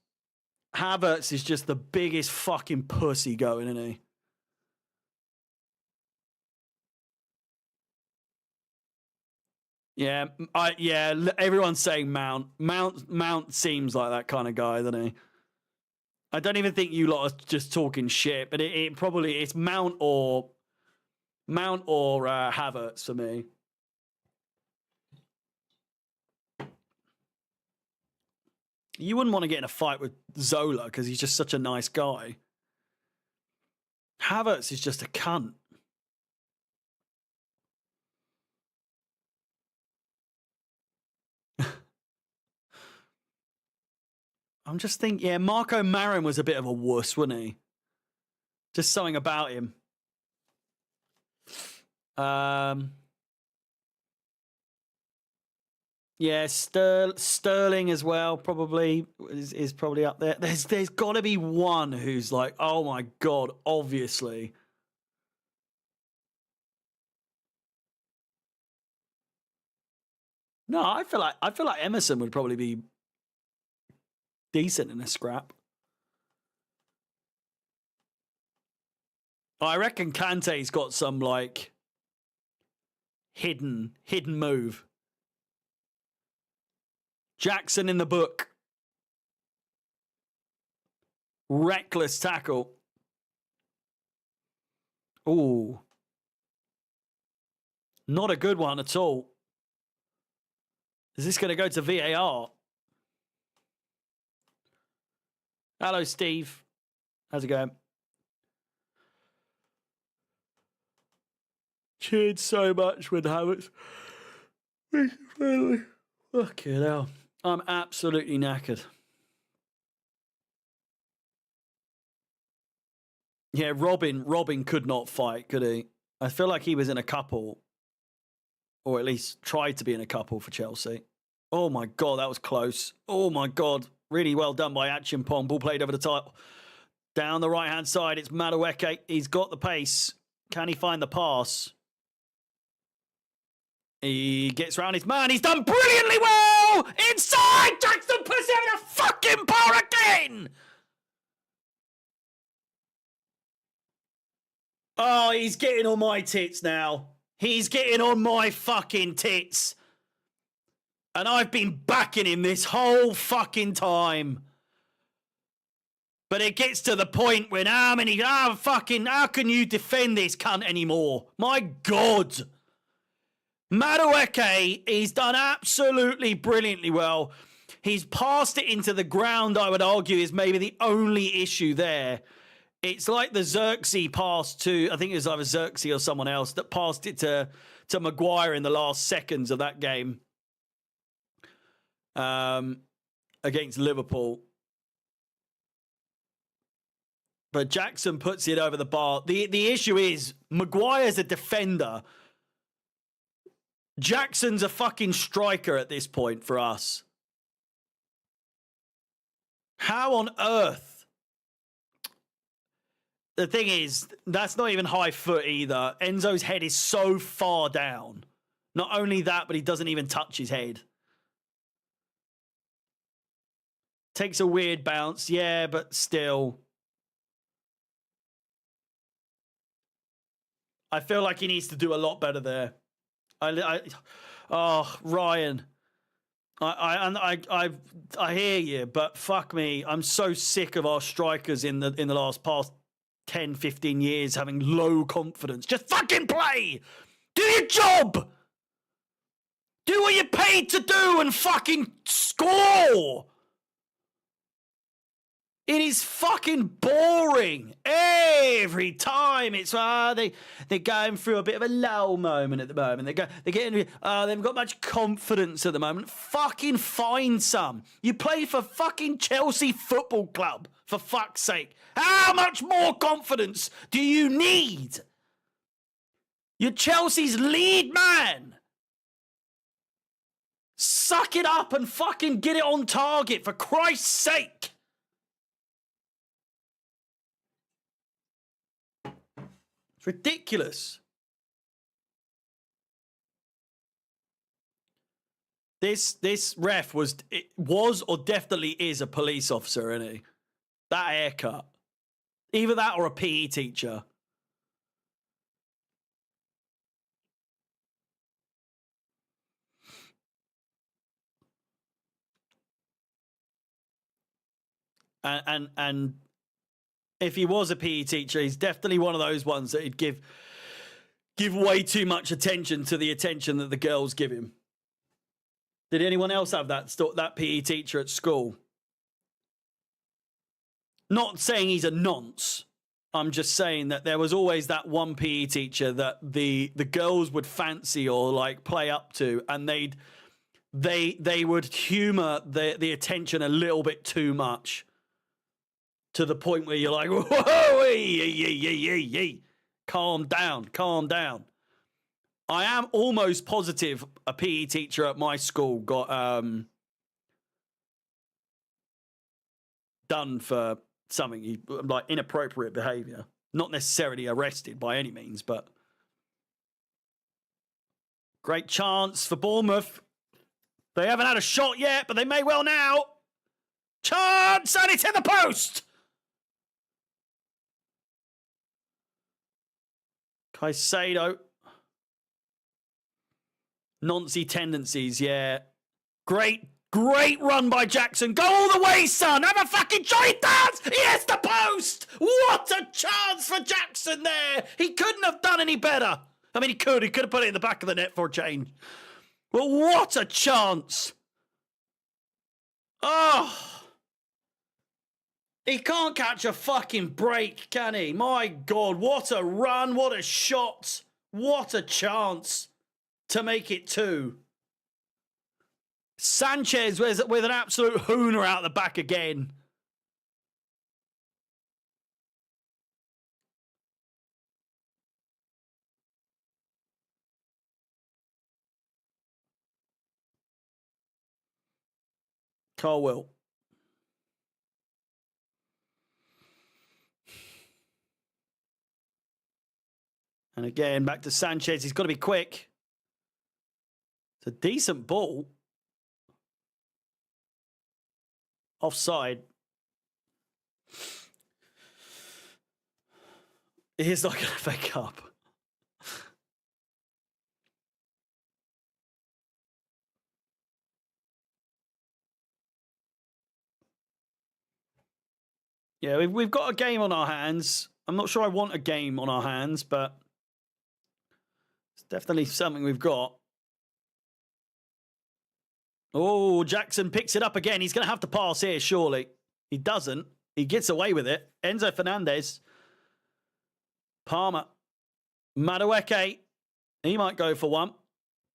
Havertz is just the biggest fucking pussy going, isn't he? Yeah, everyone's saying Mount. Mount seems like that kind of guy, doesn't he? I don't even think you lot are just talking shit, but it's Mount or Havertz for me. You wouldn't want to get in a fight with Zola because he's just such a nice guy. Havertz is just a cunt. I'm just thinking, yeah, Marco Marin was a bit of a wuss, wasn't he? Just something about him. Yeah, Sterling as well probably is probably up there. There's got to be one who's like, oh my god, obviously. No, I feel like Emerson would probably be decent in a scrap. I reckon Kante's got some like hidden move. Jackson in the book. Reckless tackle. Ooh. Not a good one at all. Is this going to go to VAR? Hello, Steve. How's it going? Cheered so much when Havertz. Fucking hell. I'm absolutely knackered. Yeah, Robin could not fight, could he? I feel like he was in a couple, or at least tried to be in a couple for Chelsea. Oh my God, that was close. Oh my God, really well done by Achimpong. Ball played over the top. Down the right-hand side, it's Madueke. He's got the pace. Can he find the pass? He gets around his man. He's done brilliantly well! Inside! Jackson puts him in a fucking bar again! Oh, he's getting on my tits now. He's getting on my fucking tits. And I've been backing him this whole fucking time. But it gets to the point when how can you defend this cunt anymore? My God. Madueke, he's done absolutely brilliantly well. He's passed it into the ground, I would argue, is maybe the only issue there. It's like the Xerxes pass to, I think it was either Xerxes or someone else that passed it to Maguire in the last seconds of that game against Liverpool. But Jackson puts it over the bar. The issue is Maguire's a defender. Jackson's a fucking striker at this point for us. How on earth? The thing is, that's not even high foot either. Enzo's head is so far down. Not only that, but he doesn't even touch his head. Takes a weird bounce, yeah, but still. I feel like he needs to do a lot better there. Ryan. I hear you, but fuck me. I'm so sick of our strikers in the last past 10, 15 years having low confidence. Just fucking play! Do your job! Do what you're paid to do and fucking score! It is fucking boring every time. It's they're going through a bit of a lull moment at the moment. They haven't got much confidence at the moment. Fucking find some. You play for fucking Chelsea Football Club, for fuck's sake. How much more confidence do you need? You're Chelsea's lead man. Suck it up and fucking get it on target, for Christ's sake. It's ridiculous. This ref was or definitely is a police officer, isn't he? That haircut. Either that or a PE teacher. And if he was a PE teacher, he's definitely one of those ones that he'd give way too much attention to the attention that the girls give him. Did anyone else have that PE teacher at school? Not saying he's a nonce. I'm just saying that there was always that one PE teacher that the girls would fancy or like play up to, and they'd they would humour the attention a little bit too much, to the point where you're like, whoa, yee, calm down, calm down. I am almost positive a PE teacher at my school got done for something like inappropriate behaviour. Not necessarily arrested by any means, but great chance for Bournemouth. They haven't had a shot yet, but they may well now. Chance, and it's in the post. Caicedo. Nancy tendencies, yeah. Great run by Jackson. Go all the way, son. Have a fucking joy. He does. He hits the post. What a chance for Jackson there. He couldn't have done any better. I mean, he could. He could have put it in the back of the net for a change. Well, what a chance. Oh. He can't catch a fucking break, can he? My God, what a run. What a shot. What a chance to make it 2. Sanchez with an absolute hooner out the back again. Carwell. And again, back to Sanchez. He's got to be quick. It's a decent ball. Offside. He's not going to FA Cup. Yeah, we've got a game on our hands. I'm not sure I want a game on our hands, but it's definitely something we've got. Oh, Jackson picks it up again. He's going to have to pass here, surely. He doesn't. He gets away with it. Enzo Fernandez. Palmer. Madueke. He might go for one.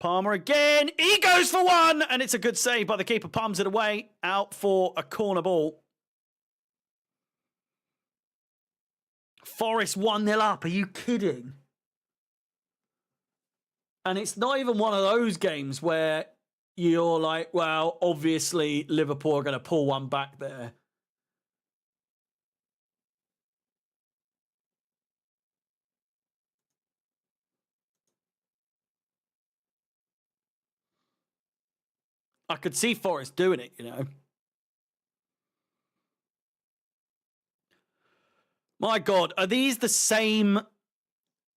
Palmer again. He goes for one. And it's a good save, but the keeper palms it away. Out for a corner ball. Forest 1-0 up. Are you kidding? And it's not even one of those games where you're like, well, obviously Liverpool are going to pull one back there. I could see Forest doing it, you know. My God, are these the same?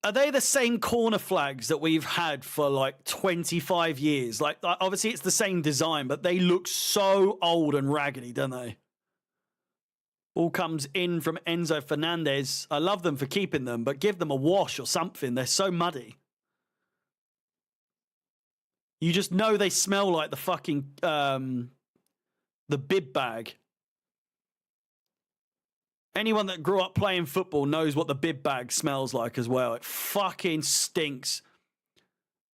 Are they the same corner flags that we've had for like 25 years? Like, obviously it's the same design, but they look so old and raggedy, don't they? Ball comes in from Enzo Fernandez. I love them for keeping them, but give them a wash or something. They're so muddy. You just know they smell like the fucking, the bib bag. Anyone that grew up playing football knows what the bib bag smells like as well. It fucking stinks.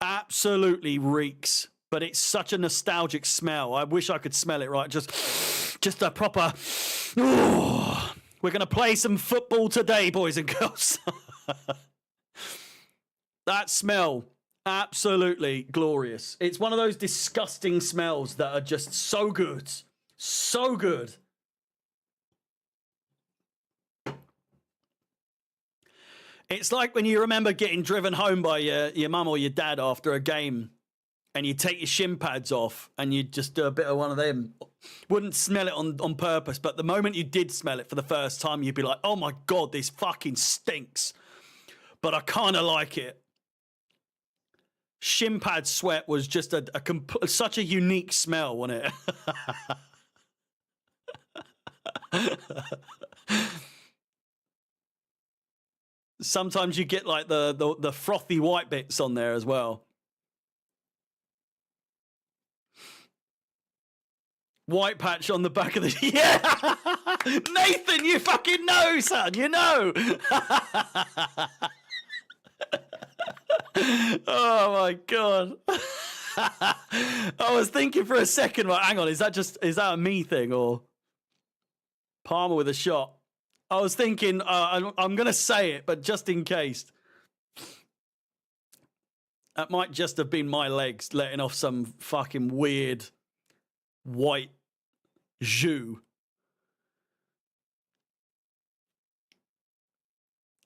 Absolutely reeks. But it's such a nostalgic smell. I wish I could smell it right. Just a proper... Ooh, we're going to play some football today, boys and girls. That smell, absolutely glorious. It's one of those disgusting smells that are just so good. So good. It's like when you remember getting driven home by your mum or your dad after a game and you take your shin pads off and you just do a bit of one of them. Wouldn't smell it on purpose, but the moment you did smell it for the first time, you'd be like, oh my God, this fucking stinks. But I kind of like it. Shin pad sweat was just such a unique smell, wasn't it? Sometimes you get like the frothy white bits on there as well. White patch on the back of the... Yeah! Nathan, you fucking know, son. You know. Oh, my God. I was thinking for a second, like, hang on, is that a me thing or Palmer with a shot? I was thinking, I'm going to say it, but just in case. That might just have been my legs letting off some fucking weird white jus.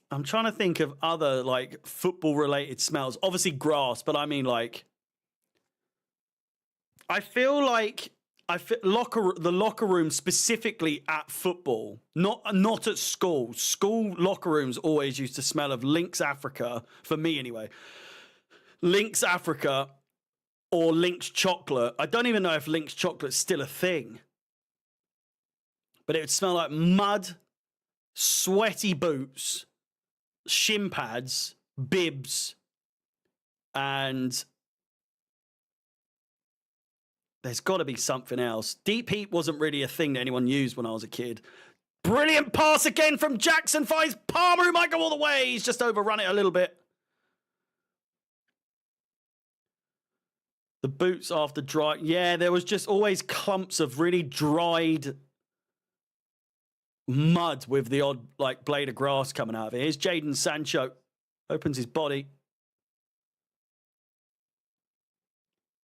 I'm trying to think of other like football related smells. Obviously grass, but I mean like I feel like the locker room specifically at football, not at school. School locker rooms always used to smell of Lynx Africa, for me anyway. Lynx Africa or Lynx chocolate. I don't even know if Lynx chocolate's still a thing. But it would smell like mud, sweaty boots, shin pads, bibs, and there's got to be something else. Deep heat wasn't really a thing that anyone used when I was a kid. Brilliant pass again from Jackson. Finds Palmer, who might go all the way. He's just overrun it a little bit. The boots after dry. Yeah, there was just always clumps of really dried mud with the odd like blade of grass coming out of it. Here's Jadon Sancho. Opens his body.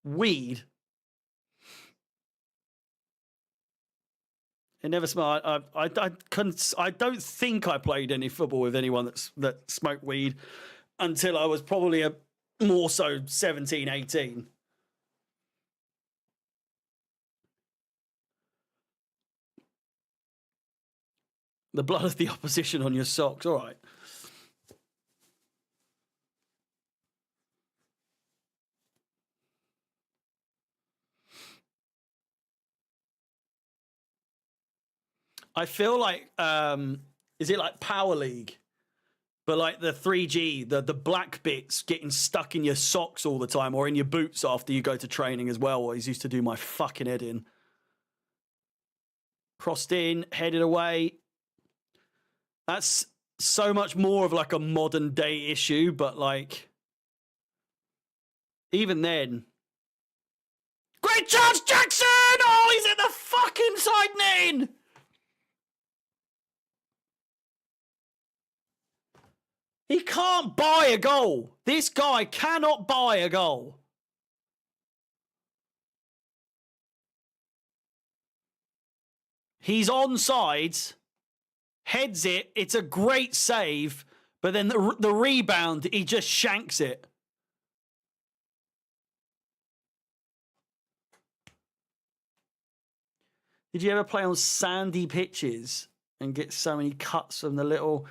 Weed. It never smelled. I don't think I played any football with anyone that smoked weed until I was probably more so 17, 18. The blood of the opposition on your socks. All right. I feel like, is it like Power League? But like the 3G, the black bits getting stuck in your socks all the time or in your boots after you go to training as well. What used to do my fucking head in. Crossed in, headed away. That's so much more of like a modern day issue, but like, even then. Great chance, Jackson! Oh, he's in the fucking side net! He can't buy a goal. This guy cannot buy a goal. He's onside, heads it. It's a great save, but then the rebound, he just shanks it. Did you ever play on sandy pitches and get so many cuts from the little...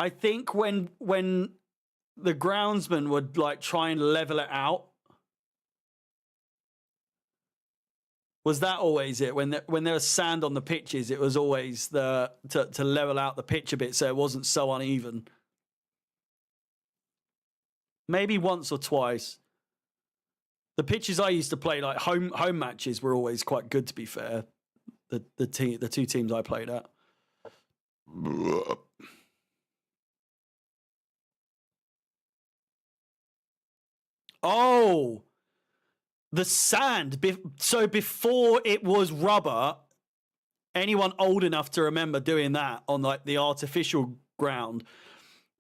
I think when the groundsman would like try and level it out, was that always it? When there was sand on the pitches, it was always to level out the pitch a bit so it wasn't so uneven. Maybe once or twice. The pitches I used to play, like home matches, were always quite good. To be fair, the two teams I played at. Oh, the sand. So before it was rubber, anyone old enough to remember doing that on like the artificial ground,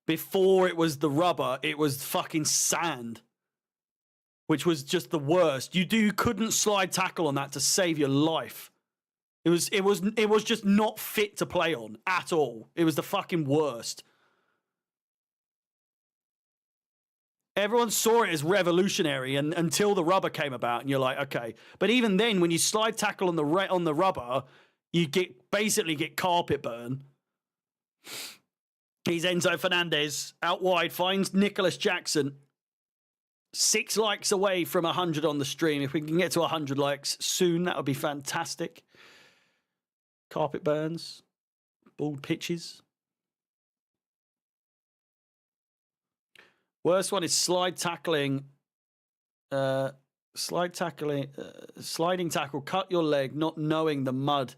before it was the rubber, it was fucking sand, which was just the worst. You couldn't slide tackle on that to save your life. It was just not fit to play on at all. It was the fucking worst. Everyone saw it as revolutionary until the rubber came about, and you're like, okay. But even then, when you slide tackle on the rubber, you basically get carpet burn. He's Enzo Fernandez out wide, finds Nicholas Jackson. 6 likes away from 100 on the stream. If we can get to 100 likes soon, that would be fantastic. Carpet burns, bald pitches. Worst one is sliding tackle, cut your leg, not knowing the mud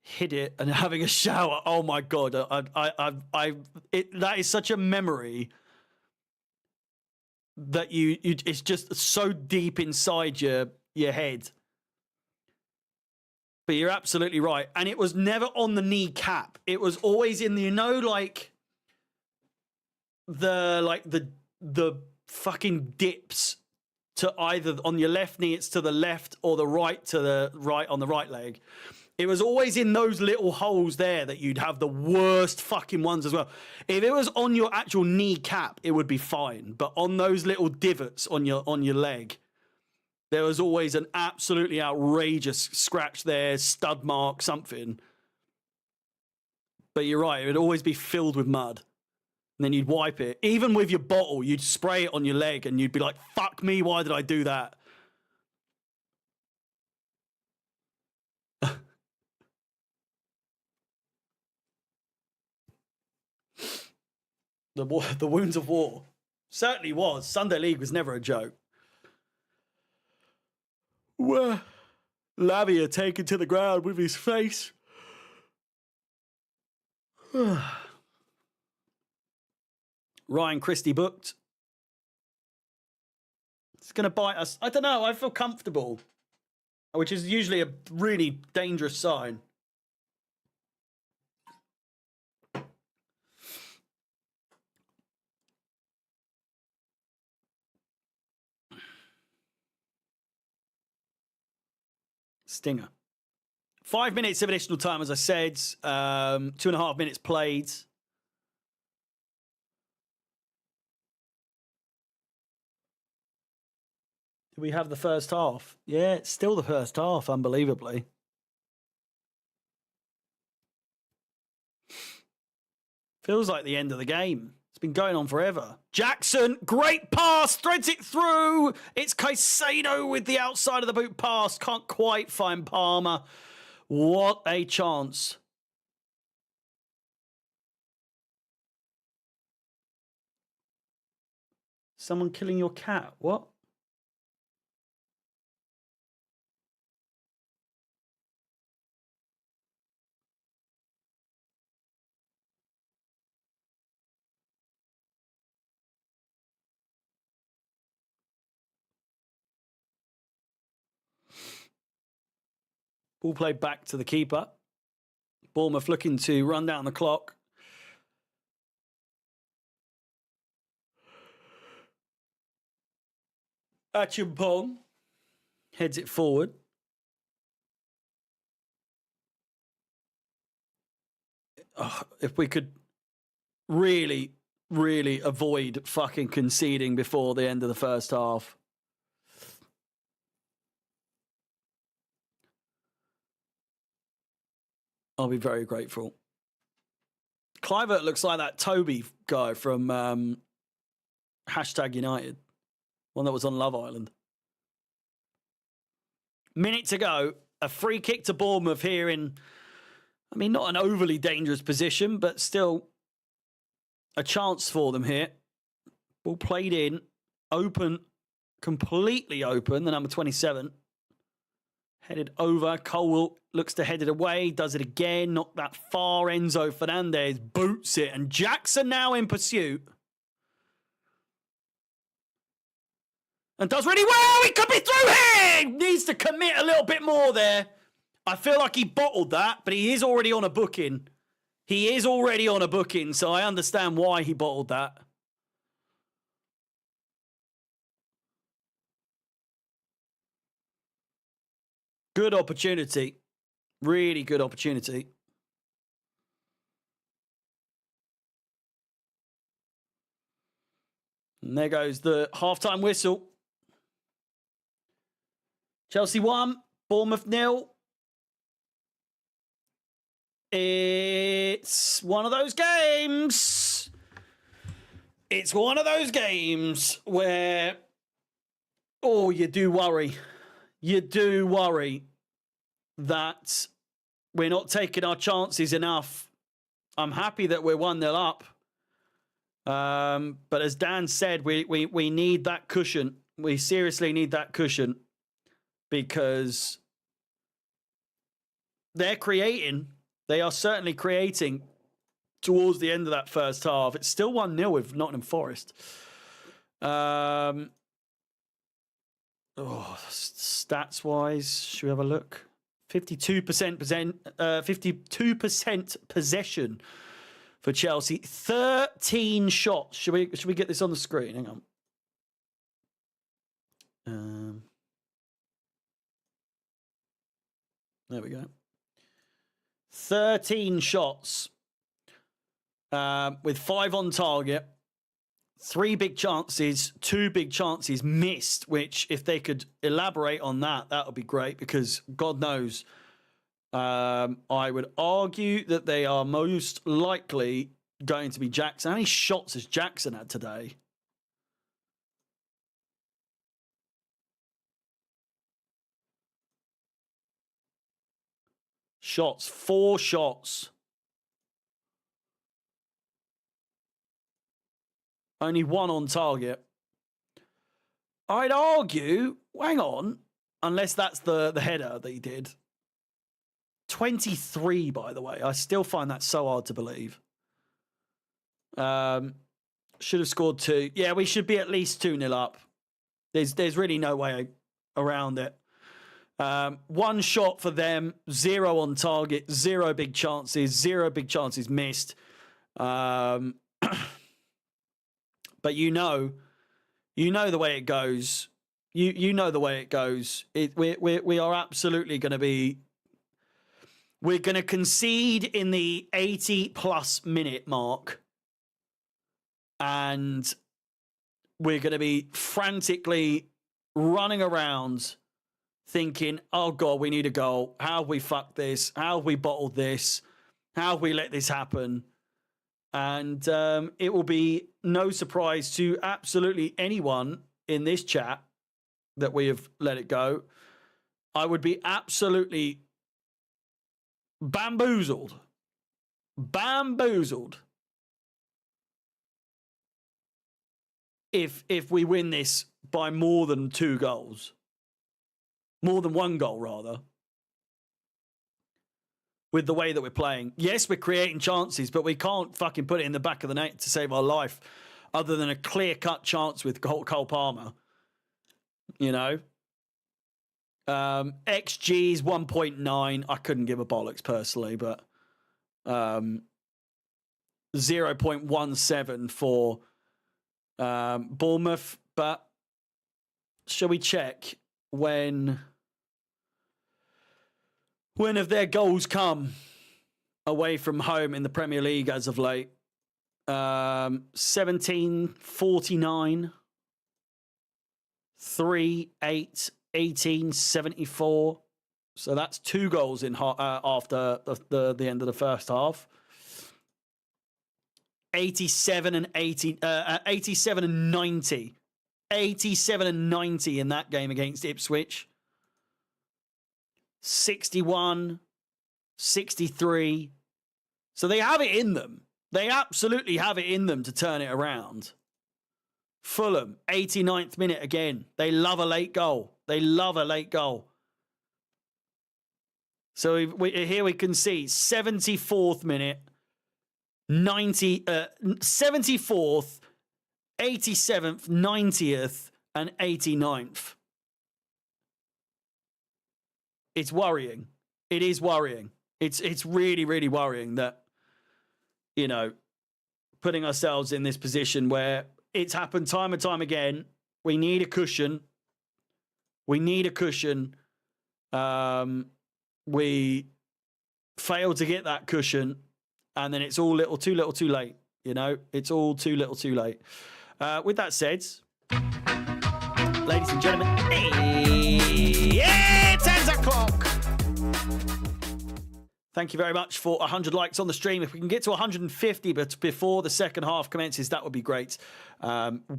hit it and having a shower. Oh my God. That is such a memory. that you it's just so deep inside your head. But you're absolutely right. And it was never on the kneecap. It was always in the, you know, like the fucking dips to either on your left knee, it's to the left, or the right to the right on the right leg. It was always in those little holes there that you'd have the worst fucking ones as well. If it was on your actual kneecap, it would be fine. But on those little divots on your leg, there was always an absolutely outrageous scratch there, stud mark, something. But you're right, it would always be filled with mud. And then you'd wipe it. Even with your bottle, you'd spray it on your leg and you'd be like, fuck me, why did I do that? The wounds of war. Certainly was. Sunday League was never a joke. Well, Lavia taken to the ground with his face. Ryan Christie booked. It's going to bite us. I don't know. I feel comfortable, which is usually a really dangerous sign. Stinger. 5 minutes of additional time, as I said. 2.5 minutes played. Do we have the first half? Yeah, it's still the first half, unbelievably. Feels like the end of the game. It's been going on forever. Jackson, great pass, threads it through. It's Caicedo with the outside of the boot pass. Can't quite find Palmer. What a chance. Someone killing your cat. What? Ball played back to the keeper. Bournemouth looking to run down the clock. Achimpong heads it forward. Oh, if we could really, really avoid fucking conceding before the end of the first half. I'll be very grateful. Clivert looks like that Toby guy from #United. One that was on Love Island. Minute to go. A free kick to Bournemouth here in, I mean, not an overly dangerous position, but still a chance for them here. Ball played in. Open. Completely open. The number 27. Headed over. Cole looks to head it away. Does it again. Not that far. Enzo Fernandez boots it. And Jackson now in pursuit. And does really well. He could be through here. Needs to commit a little bit more there. I feel like he bottled that, but he is already on a booking. He is already on a booking, so I understand why he bottled that. Good opportunity. Really good opportunity. And there goes the halftime whistle. Chelsea 1, Bournemouth 0. It's one of those games. It's one of those games where, oh, you do worry. You do worry that we're not taking our chances enough. I'm happy that we're 1-0 up. But as Dan said, we need that cushion. We seriously need that cushion because they're creating. They are certainly creating towards the end of that first half. It's still 1-0 with Nottingham Forest. Stats wise, should we have a look? 52% possession for Chelsea. 13 shots. Should we get this on the screen? Hang on. There we go. 13 shots with 5 on target. 3 big chances, 2 big chances missed, which if they could elaborate on that, that would be great because God knows, I would argue that they are most likely going to be Jackson. How many shots has Jackson had today? Shots, 4 shots. Only 1 on target. I'd argue, hang on, unless that's the header that he did. 23, by the way. I still find that so hard to believe. Should have scored 2. Yeah, we should be at least 2-0 up. There's really no way around it. 1 shot for them, 0 on target, 0 big chances, 0 big chances missed. But you know the way it goes. You know the way it goes. We are absolutely going to be. We're going to concede in the 80+ minute mark, and we're going to be frantically running around, thinking, "Oh God, we need a goal. How have we fucked this? How have we bottled this? How have we let this happen?" And it will be no surprise to absolutely anyone in this chat that we have let it go. I would be absolutely bamboozled if we win this by more than 2 goals. More than 1 goal, rather. With the way that we're playing. Yes, we're creating chances, but we can't fucking put it in the back of the net to save our life other than a clear-cut chance with Cole Palmer. You know? XG is 1.9. I couldn't give a bollocks personally, but 0.17 for Bournemouth. But shall we check when have their goals come away from home in the Premier League as of late? 1749, 3-8, 1874. So that's 2 goals in after the end of the first half. 87 and 80, 87 and 90. 87 and 90 in that game against Ipswich. 61, 63. So they have it in them. They absolutely have it in them to turn it around. Fulham, 89th minute again. They love a late goal. They love a late goal. So here we can see 74th minute, 74th, 87th, 90th, and 89th. It's worrying. It is worrying. It's really, really worrying that, you know, putting ourselves in this position where it's happened time and time again. We need a cushion. We need a cushion. We fail to get that cushion, and then it's all too little too late. You know, it's all too little too late. With that said, ladies and gentlemen, it's 10 o'clock. Thank you very much for 100 likes on the stream. If we can get to 150 but before the second half commences, that would be great.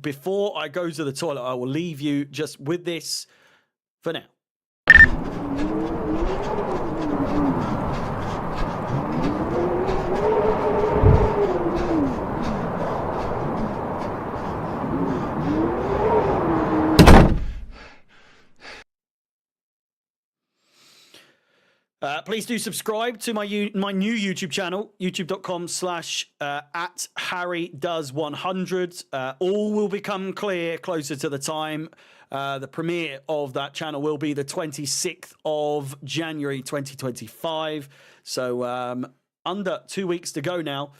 Before I go to the toilet, I will leave you just with this for now. Please do subscribe to my new YouTube channel, youtube.com/@HarryDoes100. All will become clear closer to the time. The premiere of that channel will be the 26th of January 2025. So under 2 weeks to go now.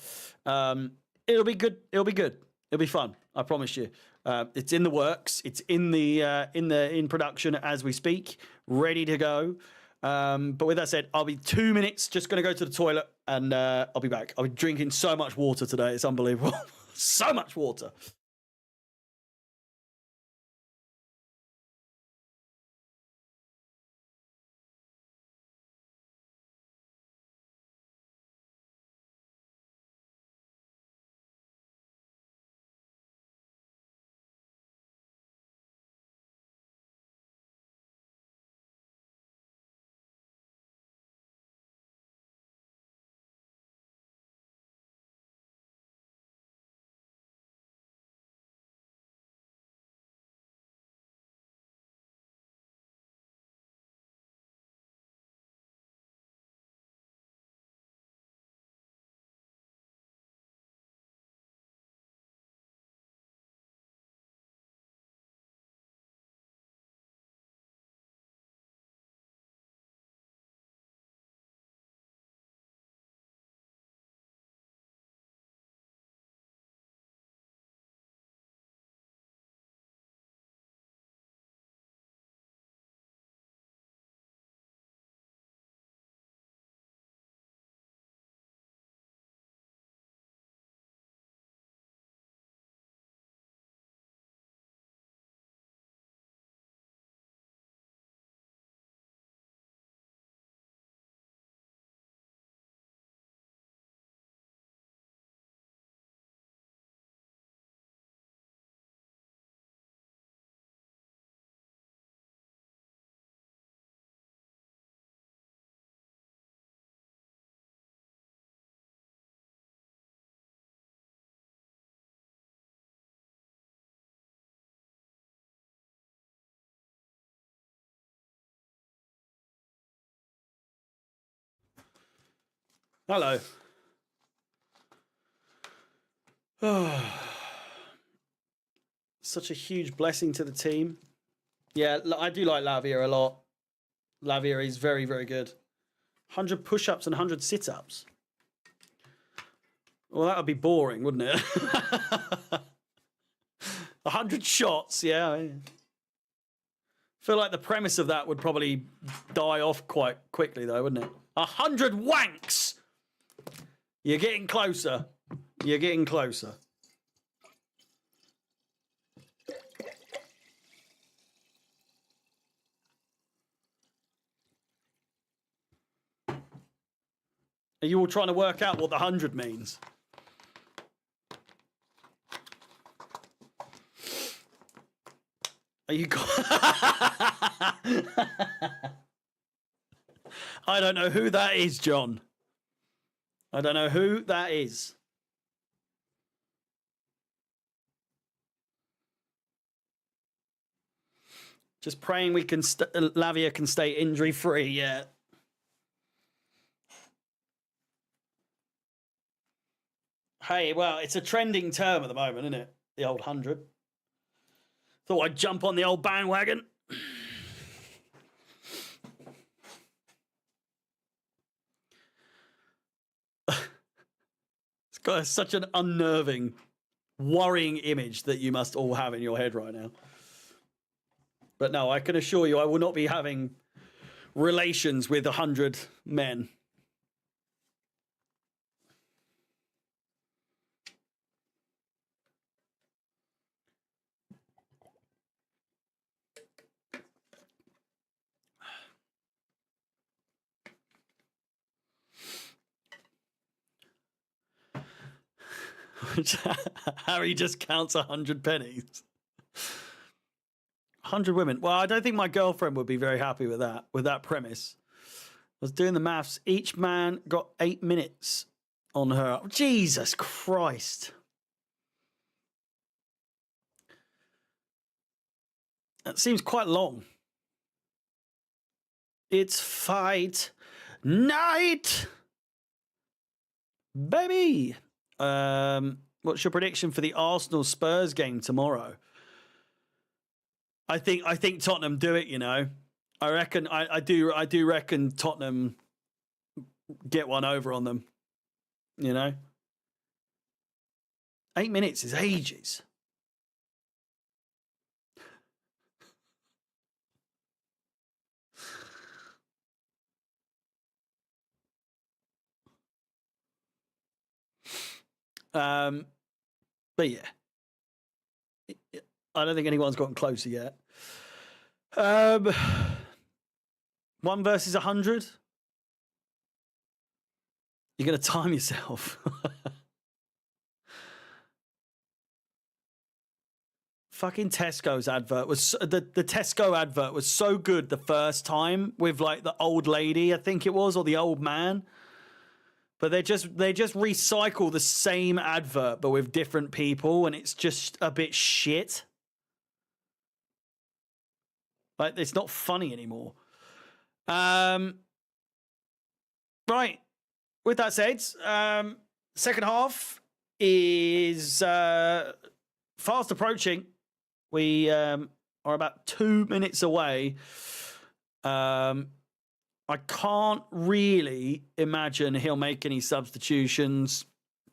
It'll be good. It'll be good. It'll be fun. I promise you. It's in the works. It's in production as we speak, ready to go. But with that said, I'll be 2 minutes, just going to go to the toilet, and I'll be back. I'll be drinking so much water today. It's unbelievable. So much water. Hello. Such a huge blessing to the team. Yeah, I do like Lavia a lot. Lavia is very, very good. 100 push-ups and 100 sit-ups. Well, that would be boring, wouldn't it? 100 shots, yeah. I feel like the premise of that would probably die off quite quickly, though, wouldn't it? 100 wanks! You're getting closer. You're getting closer. Are you all trying to work out what the 100 means? Are you... I don't know who that is, John. I don't know who that is. Just praying we can Lavia can stay injury free. Yeah. Hey, well, it's a trending term at the moment, isn't it? The old 100. Thought I'd jump on the old bandwagon. It's got such an unnerving, worrying image that you must all have in your head right now. But no, I can assure you I will not be having relations with 100 men. Harry just counts 100 pennies. 100 women. Well, I don't think my girlfriend would be very happy with that premise. I was doing the maths. Each man got 8 minutes on her. Jesus Christ. That seems quite long. It's fight night, baby. What's your prediction for the Arsenal Spurs game tomorrow? I think Tottenham do it. You know, I reckon I do reckon Tottenham get one over on them. You know, 8 minutes is ages. But yeah, I don't think anyone's gotten closer yet. 1 versus 100. You're going to time yourself. Fucking Tesco's advert was the Tesco advert was so good the first time with like the old lady, I think it was, or the old man. But they just recycle the same advert but with different people, and it's just a bit shit. Like, it's not funny anymore. Right. With that said, second half is fast approaching. We are about 2 minutes away. I can't really imagine he'll make any substitutions,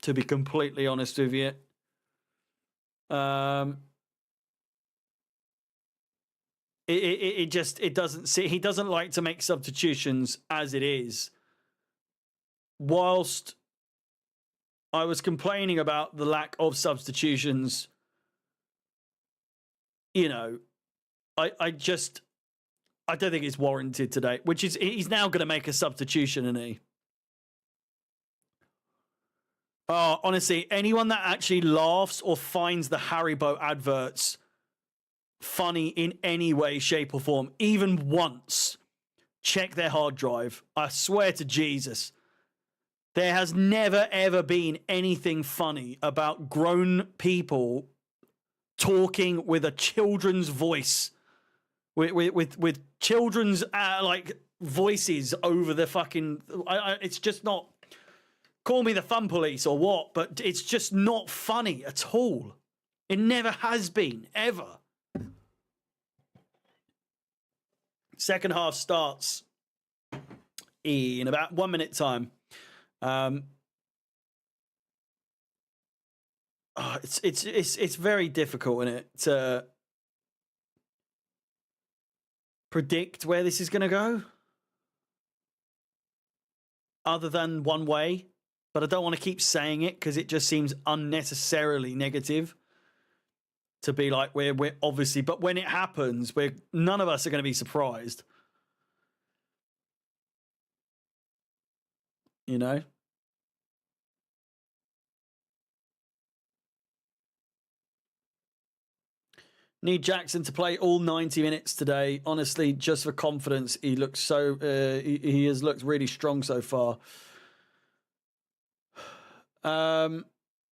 to be completely honest with you. It doesn't see, he doesn't like to make substitutions as it is. Whilst I was complaining about the lack of substitutions, you know, I don't think it's warranted today, which is, he's now going to make a substitution, isn't he? Oh, honestly, anyone that actually laughs or finds the Haribo adverts funny in any way, shape, or form, even once, check their hard drive. I swear to Jesus, there has never, ever been anything funny about grown people talking with a children's voice. With children's like voices over the fucking, it's just not, call me the fun police or what, but it's just not funny at all. It never has been, ever. Second half starts in about 1 minute time. It's very difficult, isn't it, to predict where this is going to go, other than one way. But I don't want to keep saying it because it just seems unnecessarily negative to be like, we're obviously, but when it happens, none of us are going to be surprised. You know? Need Jackson to play all 90 minutes today. Honestly, just for confidence, he looks so. He has looked really strong so far.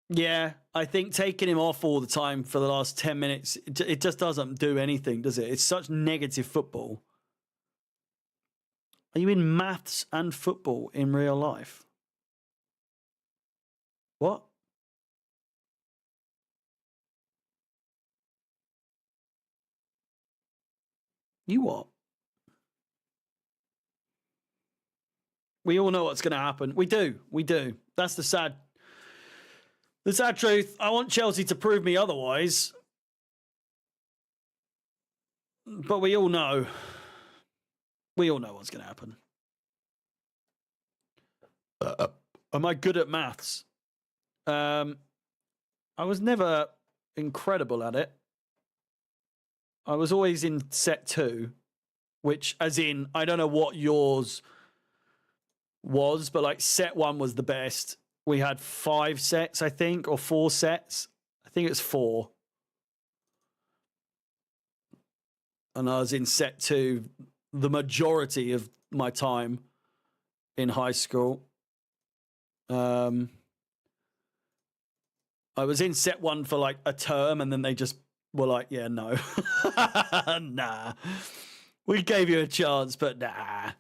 Yeah, I think taking him off all the time for the last 10 minutes, it just doesn't do anything, does it? It's such negative football. Are you in maths and football in real life? What? You what? We all know what's going to happen. We do. That's the sad truth. I want Chelsea to prove me otherwise. But we all know. We all know what's going to happen. Am I good at maths? I was never incredible at it. I was always in set 2, which, as in, I don't know what yours was, but like set 1 was the best. We had 5 sets, I think, or 4 sets. I think it was 4. And I was in set 2 the majority of my time in high school. I was in set 1 for like a term, and then they just were like, yeah, no. Nah. We gave you a chance, but nah.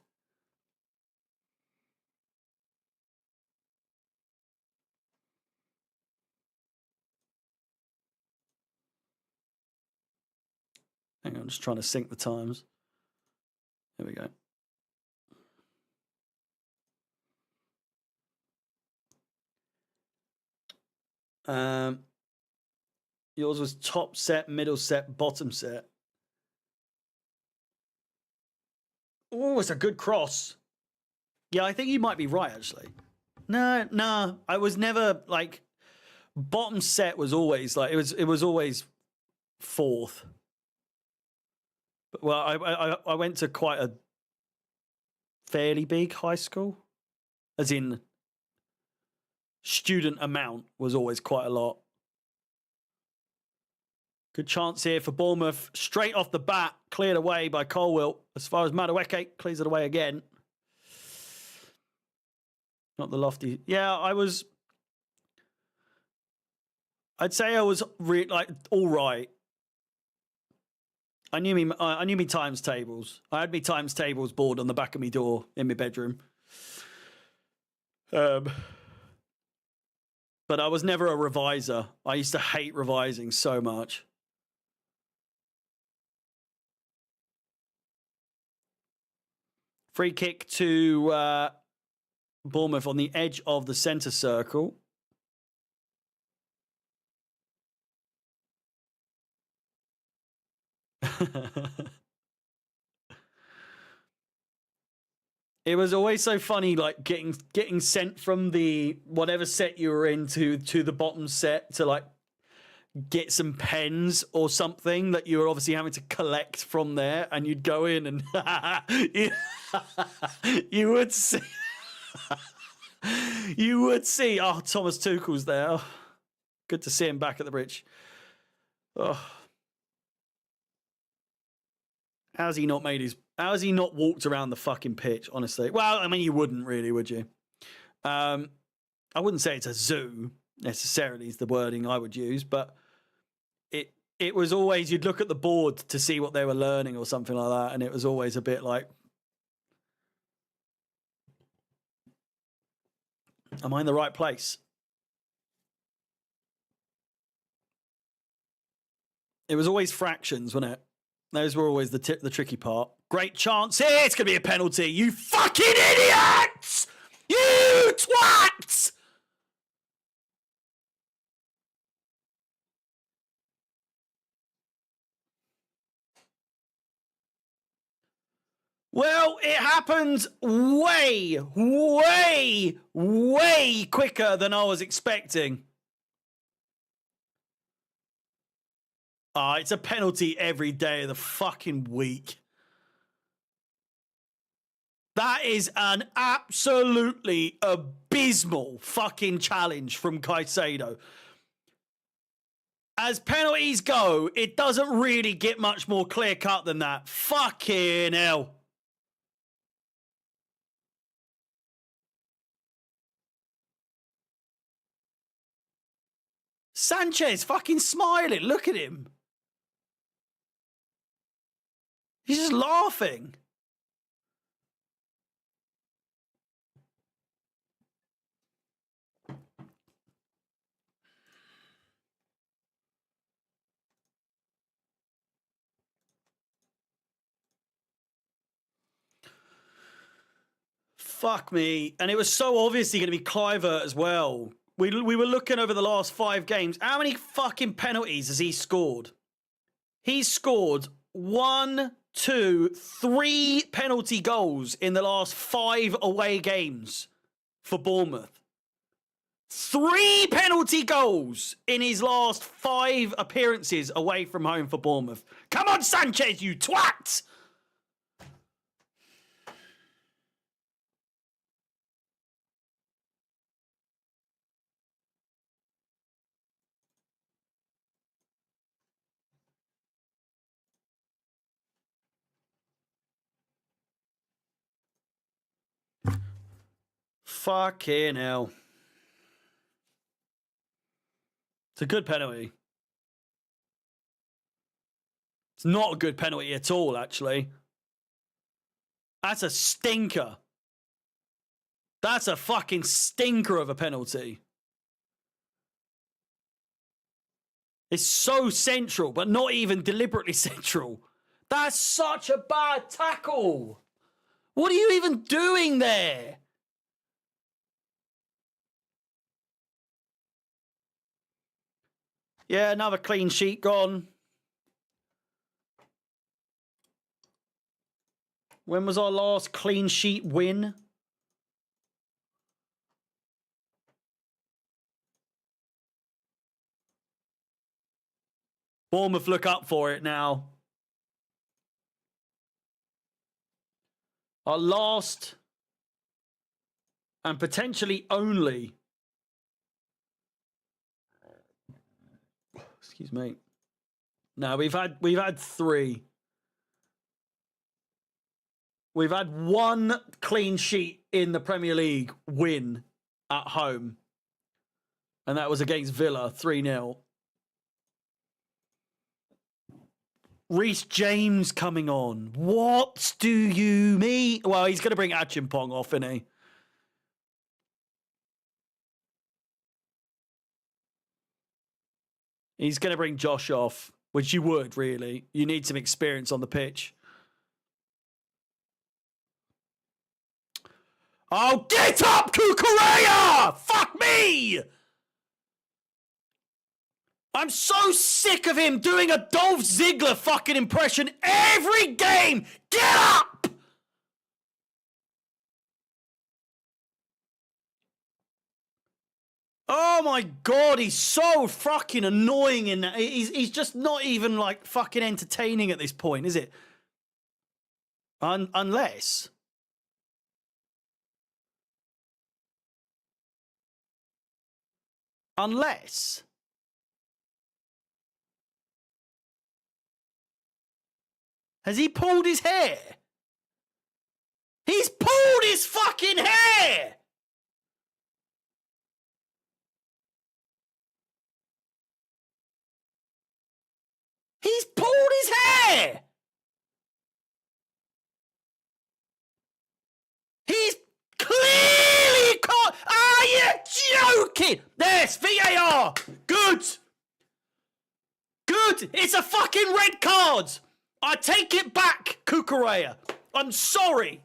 Hang on, I'm just trying to sync the times. There we go. Yours was top set, middle set, bottom set. Oh, it's a good cross. Yeah, I think you might be right, actually. No, I was never like bottom set was always like it was always fourth. But well, I went to quite a fairly big high school, as in student amount was always quite a lot. Good chance here for Bournemouth. Straight off the bat, cleared away by Colwill. As far as Madueke, clears it away again. Not the lofty. Yeah, I'd say I was like all right. I knew me times tables. I had me times tables board on the back of my door in my bedroom. But I was never a reviser. I used to hate revising so much. Free kick to Bournemouth on the edge of the centre circle. It was always so funny, like getting sent from the whatever set you were in to the bottom set to like get some pens or something that you were obviously having to collect from there, and you'd go in and you would see you would see. Oh, Thomas Tuchel's there. Oh, good to see him back at the bridge. Oh. How's he not walked around the fucking pitch, honestly? Well, I mean, you wouldn't really, would you? I wouldn't say it's a zoo, necessarily, is the wording I would use, but it was always, you'd look at the board to see what they were learning or something like that, and it was always a bit like, am I in the right place? It was always fractions, wasn't it? Those were always the tricky part. Great chance here. It's going to be a penalty. You fucking idiots! You twats! Well, it happened way, way, way quicker than I was expecting. It's a penalty every day of the fucking week. That is an absolutely abysmal fucking challenge from Caicedo. As penalties go, it doesn't really get much more clear-cut than that. Fucking hell. Sanchez fucking smiling. Look at him. He's just laughing. Fuck me. And it was so obviously going to be Kluivert as well. We were looking over the last 5 games. How many fucking penalties has he scored? He's scored 1, 2, 3 penalty goals in the last 5 away games for Bournemouth. 3 penalty goals in his last 5 appearances away from home for Bournemouth. Come on, Sanchez, you twat! Fucking hell. It's a good penalty. It's not a good penalty at all, actually. That's a stinker. That's a fucking stinker of a penalty. It's so central, but not even deliberately central. That's such a bad tackle. What are you even doing there? Yeah, another clean sheet gone. When was our last clean sheet win? Bournemouth look up for it now. Our last and potentially only. Excuse me. No, we've had 3. We've had 1 clean sheet in the Premier League win at home. And that was against Villa, 3-0. Reece James coming on. What do you mean? Well, he's going to bring Achimpong off, isn't he? He's going to bring Josh off, which you would, really. You need some experience on the pitch. Oh, get up, Kukureya! Fuck me! I'm so sick of him doing a Dolph Ziggler fucking impression every game! Get up! Oh my God, he's so fucking annoying in that. He's just not even like fucking entertaining at this point, is it? Unless... Has he pulled his hair? He's pulled his fucking hair! He's pulled his hair! He's clearly caught. Are you joking? There's VAR. Good. Good. It's a fucking red card. I take it back, Kukureya. I'm sorry.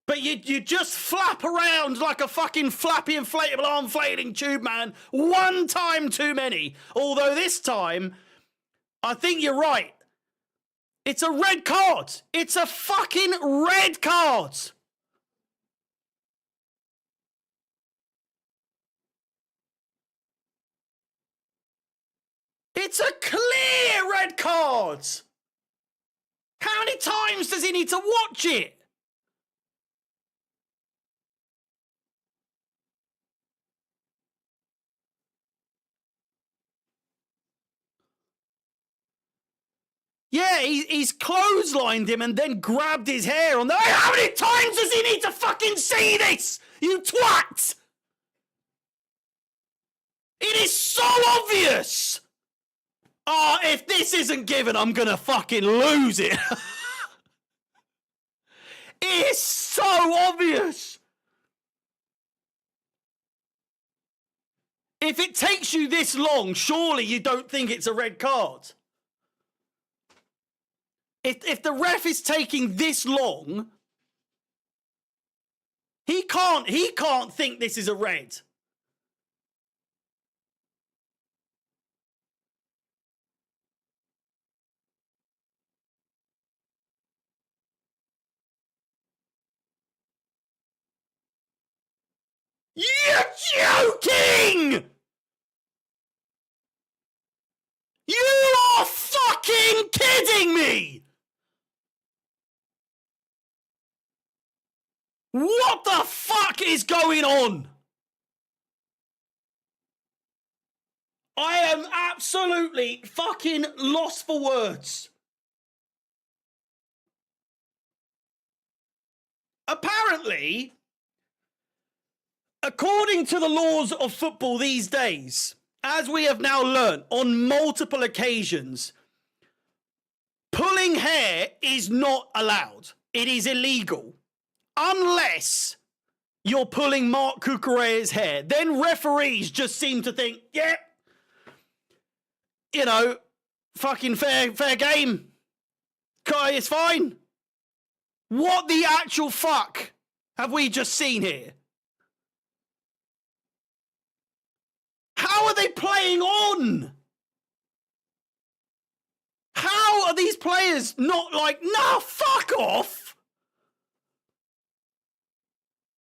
But you just flap around like a fucking flappy inflatable arm flailing tube man 1 time too many. Although this time, I think you're right. It's a red card. It's a fucking red card. It's a clear red card. How many times does he need to watch it? Yeah, he's clotheslined him and then grabbed his hair on the... How many times does he need to fucking see this? You twat! It is so obvious! Oh, if this isn't given, I'm gonna fucking lose it. It's so obvious. If it takes you this long, surely you don't think it's a red card. If the ref is taking this long, he can't think this is a red. You're joking! You are fucking kidding me! What the fuck is going on? I am absolutely fucking lost for words. Apparently, according to the laws of football these days, as we have now learnt on multiple occasions, pulling hair is not allowed. It is illegal. Unless you're pulling Mark Kukureya's hair. Then referees just seem to think, yeah, you know, fucking fair game. It's fine. What the actual fuck have we just seen here? How are they playing on? How are these players not like, nah, fuck off?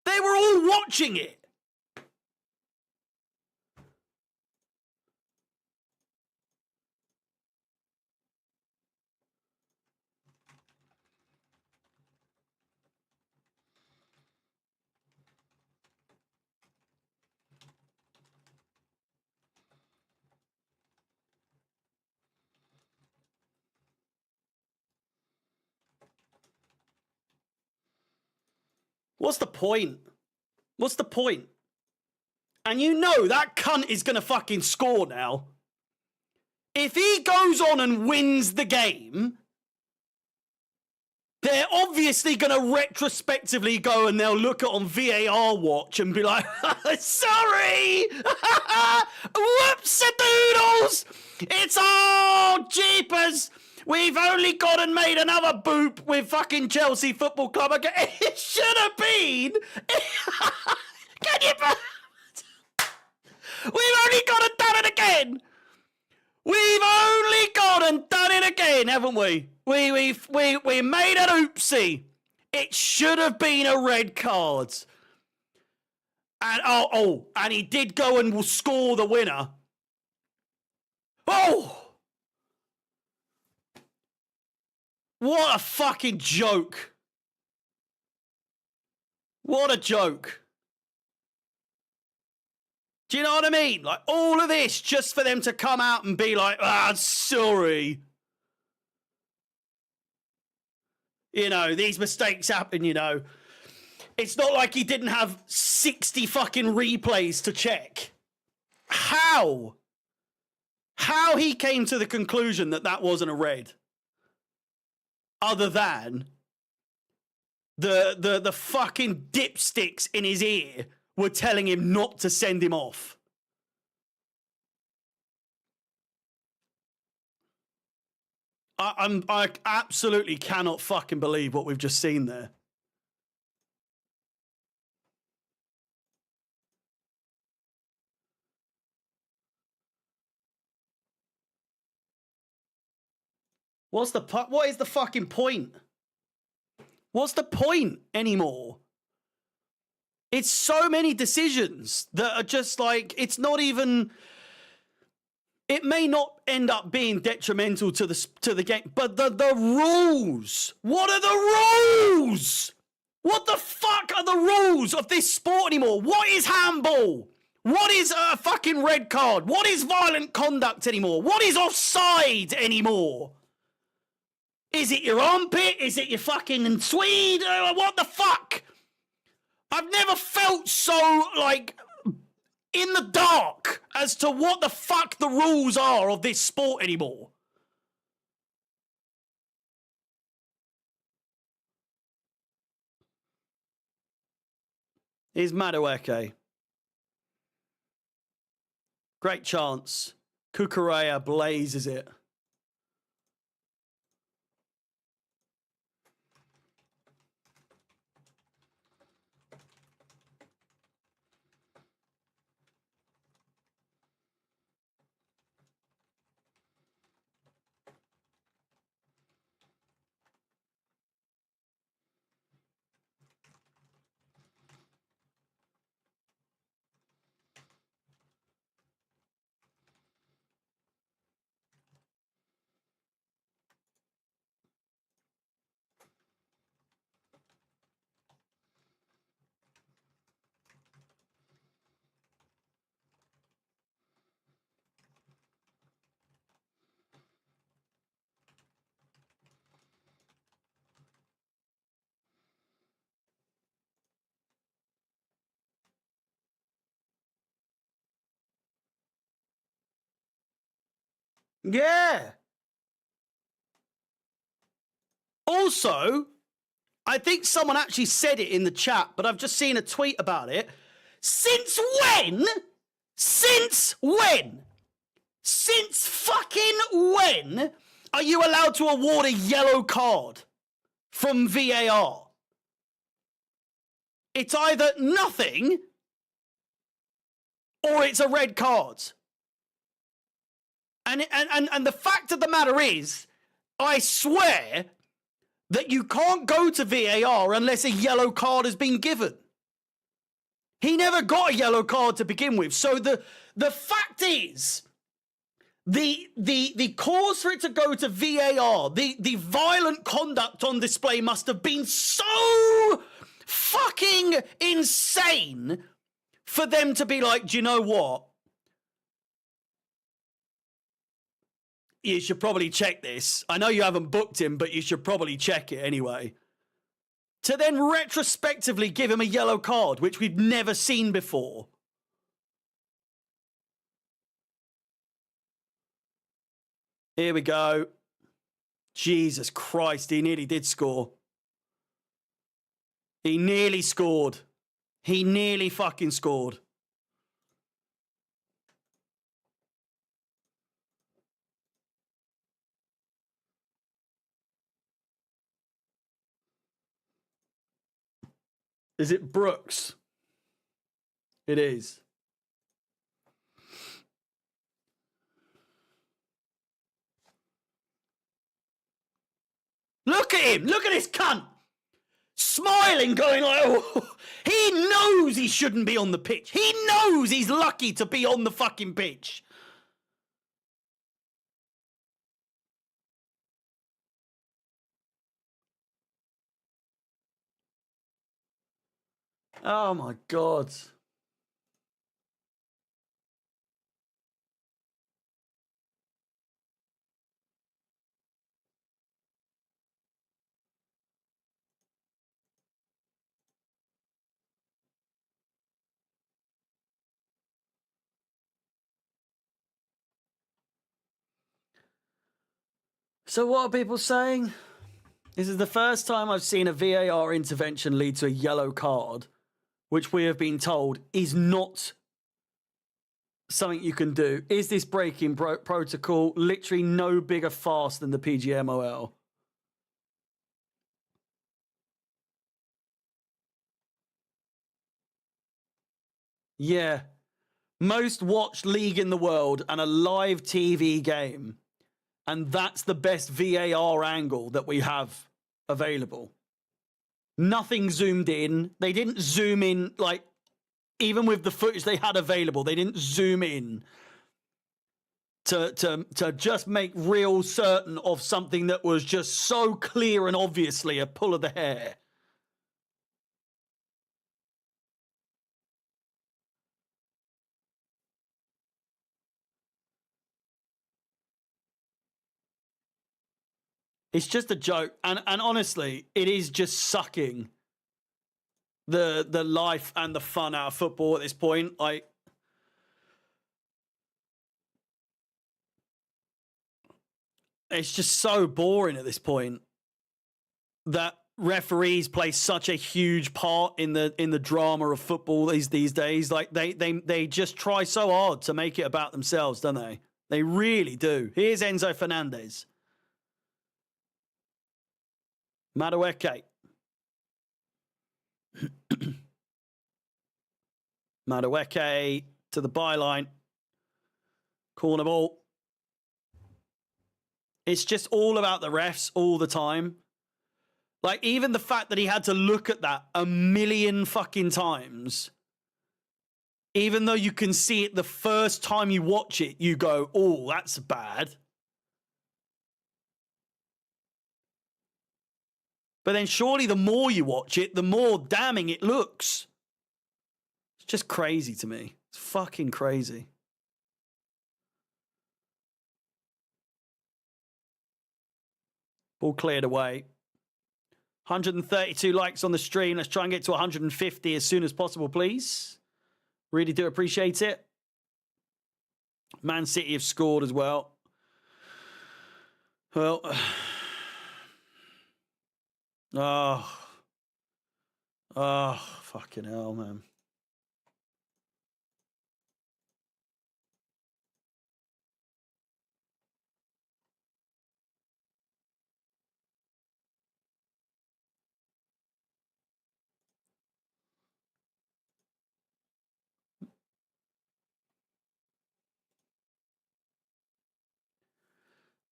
They were all watching it. What's the point? What's the point? And you know that cunt is going to fucking score now. If he goes on and wins the game, they're obviously going to retrospectively go and they'll look at on VAR watch and be like, sorry, whoopsie-doodles, it's all jeepers. We've only gone and made another boop with fucking Chelsea Football Club again. It should have been. Can you? We've only gone and done it again. We've only gone and done it again, haven't we? We made an oopsie. It should have been a red card. And and he did go and will score the winner. Oh! What a fucking joke. What a joke. Do you know what I mean? Like, all of this just for them to come out and be like, sorry. You know, these mistakes happen, you know. It's not like he didn't have 60 fucking replays to check. How? How he came to the conclusion that that wasn't a red? Other than the fucking dipsticks in his ear were telling him not to send him off. I absolutely cannot fucking believe what we've just seen there. What is the fucking point? What's the point anymore? It's so many decisions that are just like, it's not even, it may not end up being detrimental to the game, but the rules. What are the rules? What the fuck are the rules of this sport anymore? What is handball? What is a fucking red card? What is violent conduct anymore? What is offside anymore? Is it your armpit? Is it your fucking Swede? What the fuck? I've never felt so, like, in the dark as to what the fuck the rules are of this sport anymore. Here's Madueke. Great chance. Kukurea blazes it. Yeah. Also, I think someone actually said it in the chat, but I've just seen a tweet about it. Since when? Since when? Since fucking when Are you allowed to award a yellow card from VAR? It's either nothing or it's a red card. And the fact of the matter is, I swear that you can't go to VAR unless a yellow card has been given. He never got a yellow card to begin with. So the fact is, the cause for it to go to VAR, the violent conduct on display must have been so fucking insane for them to be like, do you know what? You should probably check this. I know you haven't booked him, but you should probably check it anyway. To then retrospectively give him a yellow card, which we've never seen before. Here we go. Jesus Christ, he nearly did score. He nearly scored. He nearly fucking scored. Is it Brooks? It is. Look at him. Look at this cunt. Smiling, going like, oh. He knows he shouldn't be on the pitch. He knows he's lucky to be on the fucking pitch. Oh my God. So what are people saying? This is the first time I've seen a VAR intervention lead to a yellow card, which we have been told is not something you can do. Is this breaking protocol? Literally no bigger farce than the PGMOL. Yeah. Most watched league in the world and a live TV game. And that's the best VAR angle that we have available. Nothing zoomed in. They didn't zoom in, like, even with the footage they had available, they didn't zoom in to just make real certain of something that was just so clear and obviously a pull of the hair. It's just a joke. And honestly, it is just sucking the life and the fun out of football at this point. It's just so boring at this point that referees play such a huge part in the drama of football these days. Like they just try so hard to make it about themselves, don't they? They really do. Here's Enzo Fernandez. Madueke. Madueke to the byline. Corner ball. It's just all about the refs all the time. Like, even the fact that he had to look at that a million fucking times, even though you can see it the first time you watch it, you go, oh, that's bad. But then surely the more you watch it, the more damning it looks. It's just crazy to me. It's fucking crazy. Ball cleared away. 132 likes on the stream. Let's try and get to 150 as soon as possible, please. Really do appreciate it. Man City have scored as well. Well, fucking hell, man.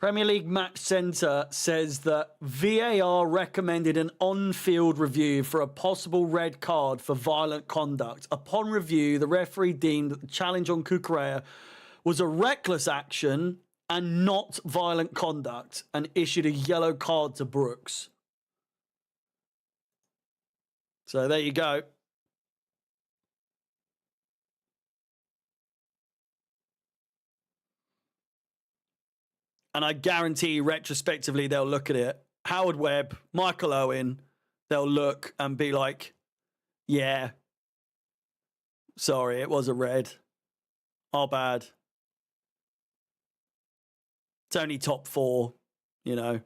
Premier League Match Centre says that VAR recommended an on-field review for a possible red card for violent conduct. Upon review, the referee deemed that the challenge on Cucurella was a reckless action and not violent conduct and issued a yellow card to Brooks. So there you go. And I guarantee retrospectively they'll look at it. Howard Webb, Michael Owen, they'll look and be like, yeah, sorry, it was a red. Our bad. It's only top 4, you know.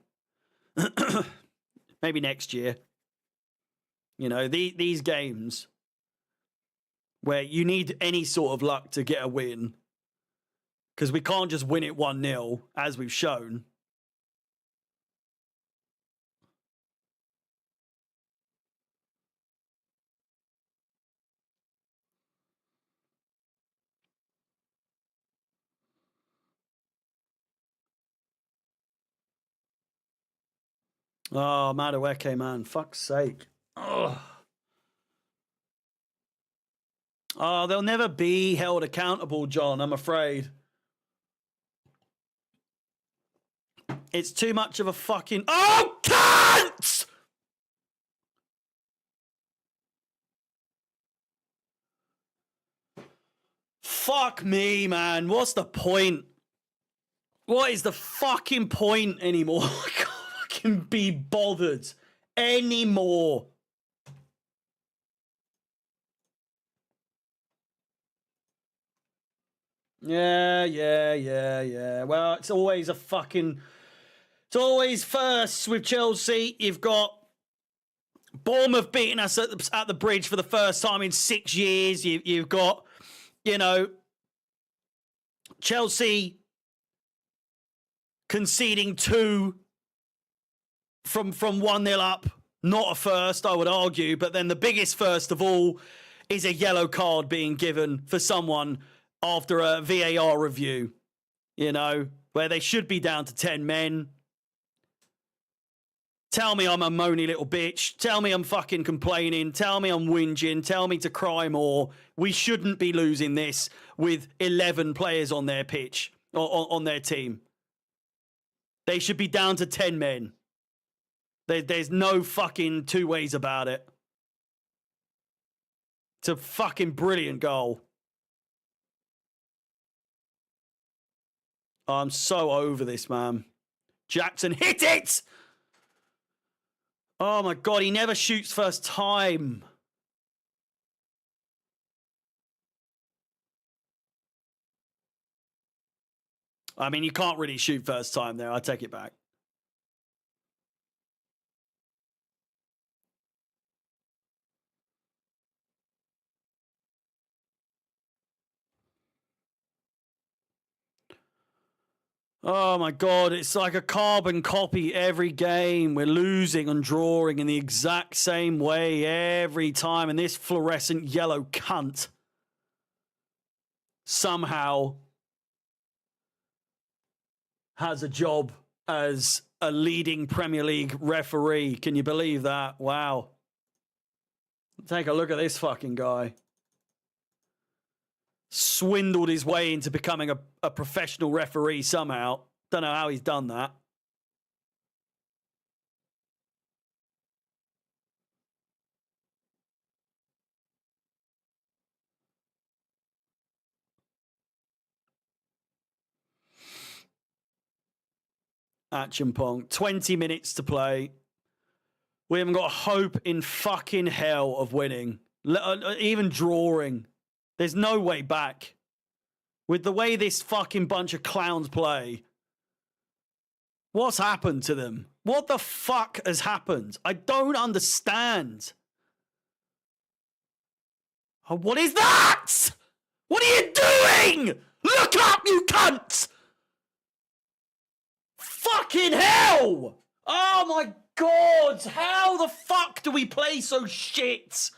Maybe next year. You know, these games where you need any sort of luck to get a win, because we can't just win it 1-0, as we've shown. Oh, Madueke, man. Fuck's sake. Ugh. Oh, they'll never be held accountable, John, I'm afraid. It's too much of a fucking... Oh, cunts! Fuck me, man. What's the point? What is the fucking point anymore? I can't fucking be bothered anymore. Yeah. Well, it's always a fucking... It's always first with Chelsea. You've got Bournemouth beating us at the bridge for the first time in 6 years. You've got, you know, Chelsea conceding 2 from 1-0 up. Not a first, I would argue. But then the biggest first of all is a yellow card being given for someone after a VAR review, you know, where they should be down to 10 men. Tell me I'm a moany little bitch. Tell me I'm fucking complaining. Tell me I'm whinging. Tell me to cry more. We shouldn't be losing this with 11 players on their pitch, or on their team. They should be down to 10 men. There's no fucking two ways about it. It's a fucking brilliant goal. I'm so over this, man. Jackson hit it! Oh my God, he never shoots first time. I mean, you can't really shoot first time there. I take it back. Oh my God, it's like a carbon copy every game. We're losing and drawing in the exact same way every time. And this fluorescent yellow cunt somehow has a job as a leading Premier League referee. Can you believe that? Wow. Take a look at this fucking guy. Swindled his way into becoming a professional referee somehow. Don't know how he's done that. Achimpong. 20 minutes to play. We haven't got a hope in fucking hell of winning. Even drawing. There's no way back. With the way this fucking bunch of clowns play. What's happened to them? What the fuck has happened? I don't understand. Oh, what is that? What are you doing? Look up, you cunts! Fucking hell! Oh my God! How the fuck do we play so shit?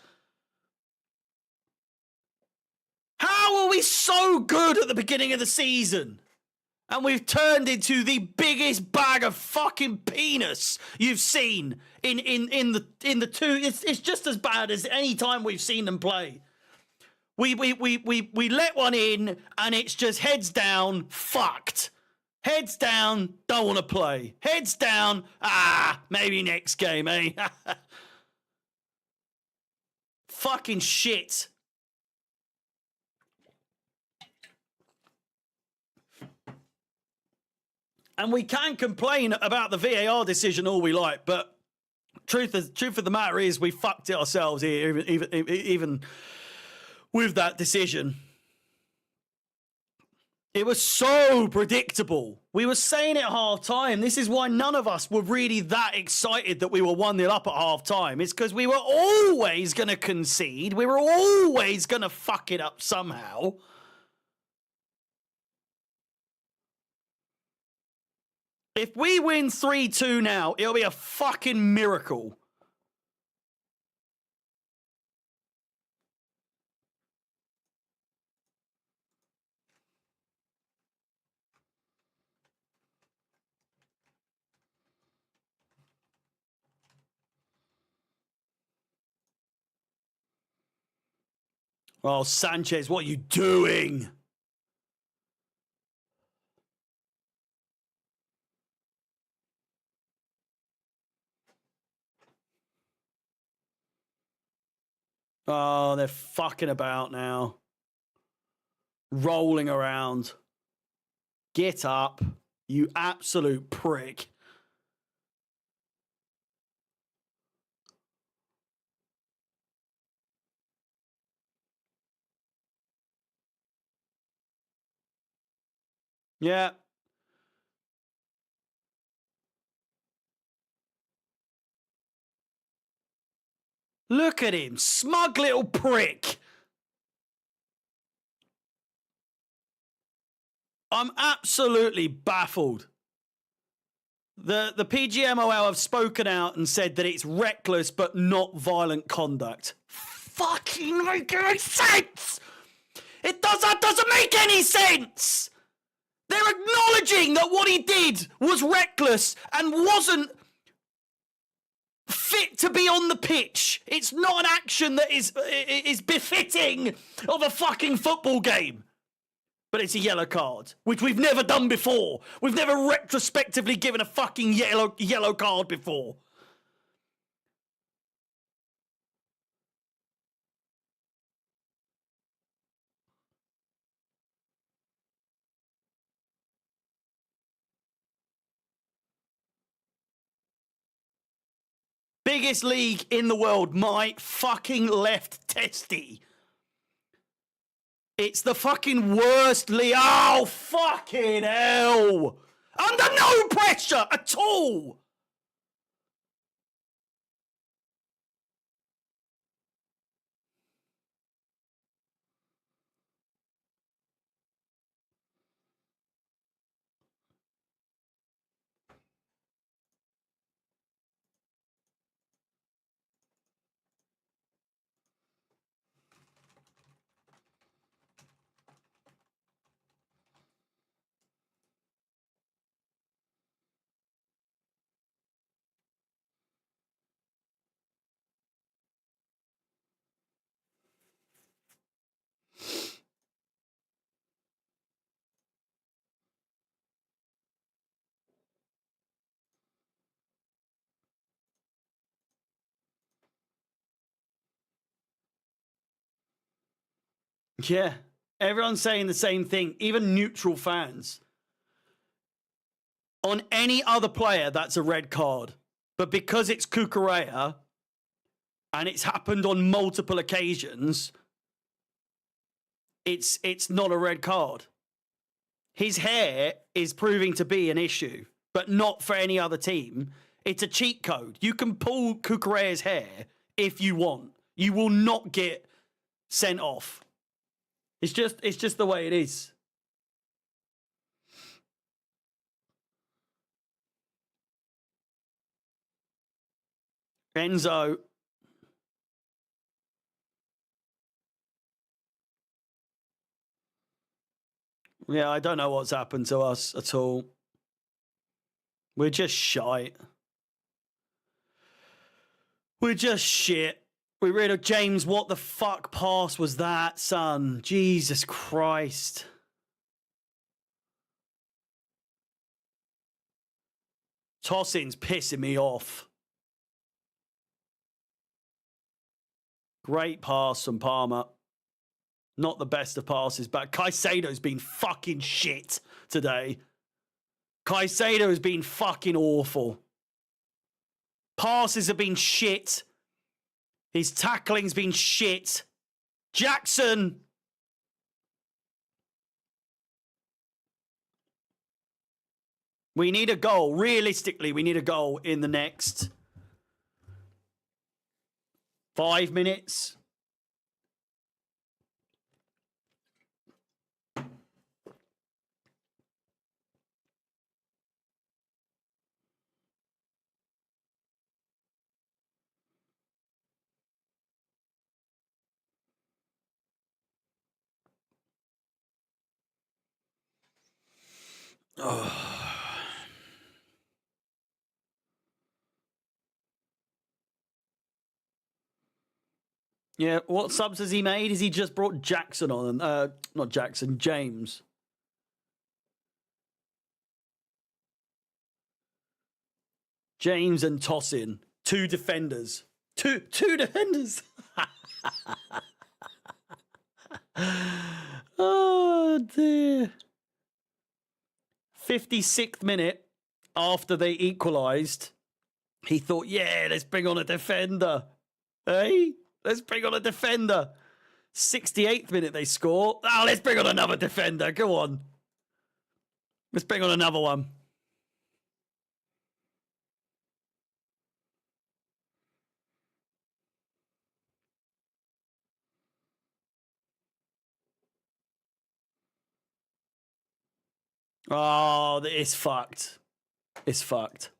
How are we so good at the beginning of the season? And we've turned into the biggest bag of fucking penis you've seen in the two. It's just as bad as any time we've seen them play. We let one in and it's just heads down, fucked. Heads down, don't want to play. Heads down, maybe next game, eh? Fucking shit. And we can complain about the VAR decision all we like, but truth of the matter is we fucked it ourselves here, even with that decision. It was so predictable. We were saying it at half time. This is why none of us were really that excited that we were 1-0 up at half time. It's because we were always going to concede. We were always going to fuck it up somehow. If we win 3-2 now, it'll be a fucking miracle. Oh, Sanchez, what are you doing? Oh, they're fucking about now. Rolling around. Get up, you absolute prick. Yeah. Look at him, smug little prick. I'm absolutely baffled. The PGMOL have spoken out and said that it's reckless but not violent conduct. Fucking make any sense! That doesn't make any sense! They're acknowledging that what he did was reckless and wasn't fit to be on the pitch. It's not an action that is befitting of a fucking football game. But it's a yellow card, which we've never done before. We've never retrospectively given a fucking yellow card before. Biggest league in the world, my fucking left testy. It's the fucking worst league. Oh, fucking hell. Under no pressure at all. Yeah, everyone's saying the same thing, even neutral fans. On any other player, that's a red card. But because it's Cucurella, and it's happened on multiple occasions, it's not a red card. His hair is proving to be an issue, but not for any other team. It's a cheat code. You can pull Cucurella's hair if you want. You will not get sent off. It's just the way it is. Enzo. Yeah, I don't know what's happened to us at all. We're just shite. We're just shit. We rid of James. What the fuck pass was that, son? Jesus Christ. Tossing's pissing me off. Great pass from Palmer. Not the best of passes, but Caicedo's been fucking shit today. Caicedo has been fucking awful. Passes have been shit. His tackling's been shit. Jackson. We need a goal. Realistically, we need a goal in the next 5 minutes. Oh. Yeah, what subs has he made? Has he just brought Jackson on? Not Jackson, James. James and Tossin. Two defenders. Two defenders. Oh, dear. 56th minute after they equalised, he thought, yeah, let's bring on a defender. Hey, let's bring on a defender. 68th minute they score. Oh, let's bring on another defender. Go on. Let's bring on another one. Oh, it's fucked. It's fucked.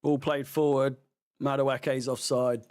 Ball played forward. Madueke's offside.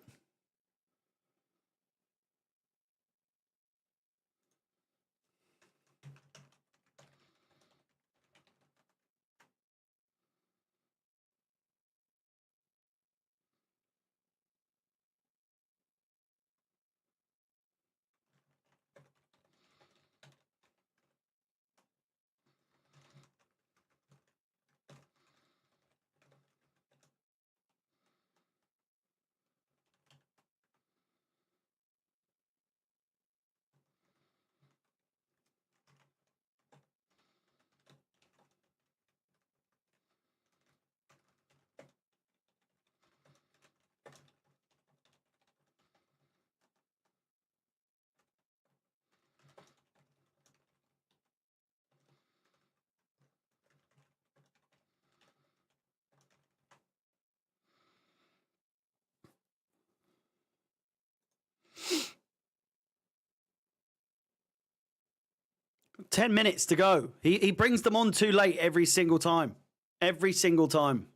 Ten minutes to go. He brings them on too late every single time. Every single time.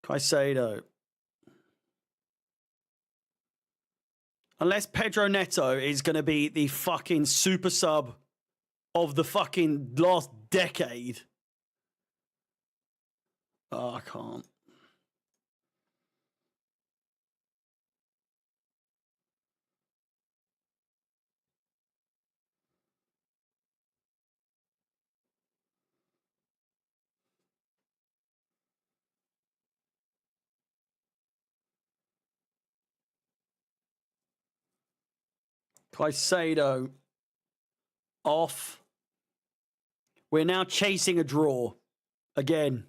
Caicedo. Unless Pedro Neto is going to be the fucking super sub of the fucking last decade. Oh, I can't. Caicedo off. We're now chasing a draw again.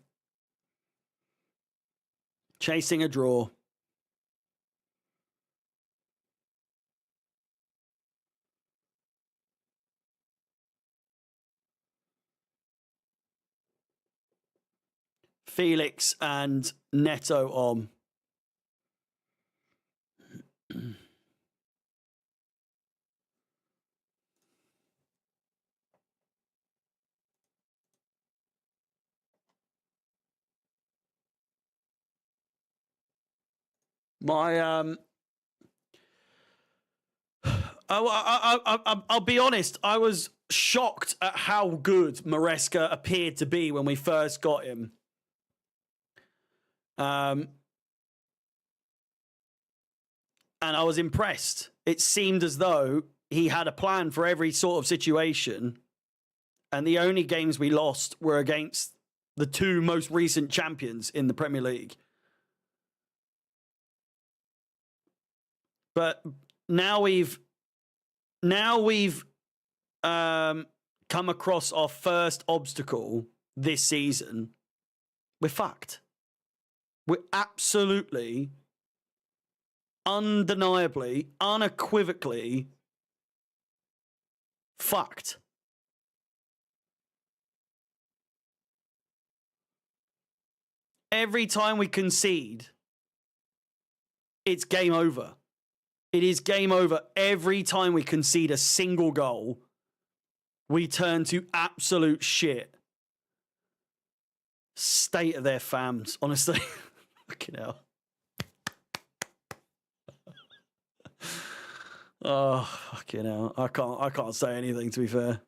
Chasing a draw. Felix and Neto on. I'll be honest. I was shocked at how good Maresca appeared to be when we first got him. And I was impressed. It seemed as though he had a plan for every sort of situation. And the only games we lost were against the two most recent champions in the Premier League. But now we've come across our first obstacle this season. We're fucked. We're absolutely, undeniably, unequivocally fucked. Every time we concede, it's game over. It is game over. Every time we concede a single goal, we turn to absolute shit. State of their fams, honestly. Fucking hell. Oh, fucking hell. I can't say anything, to be fair.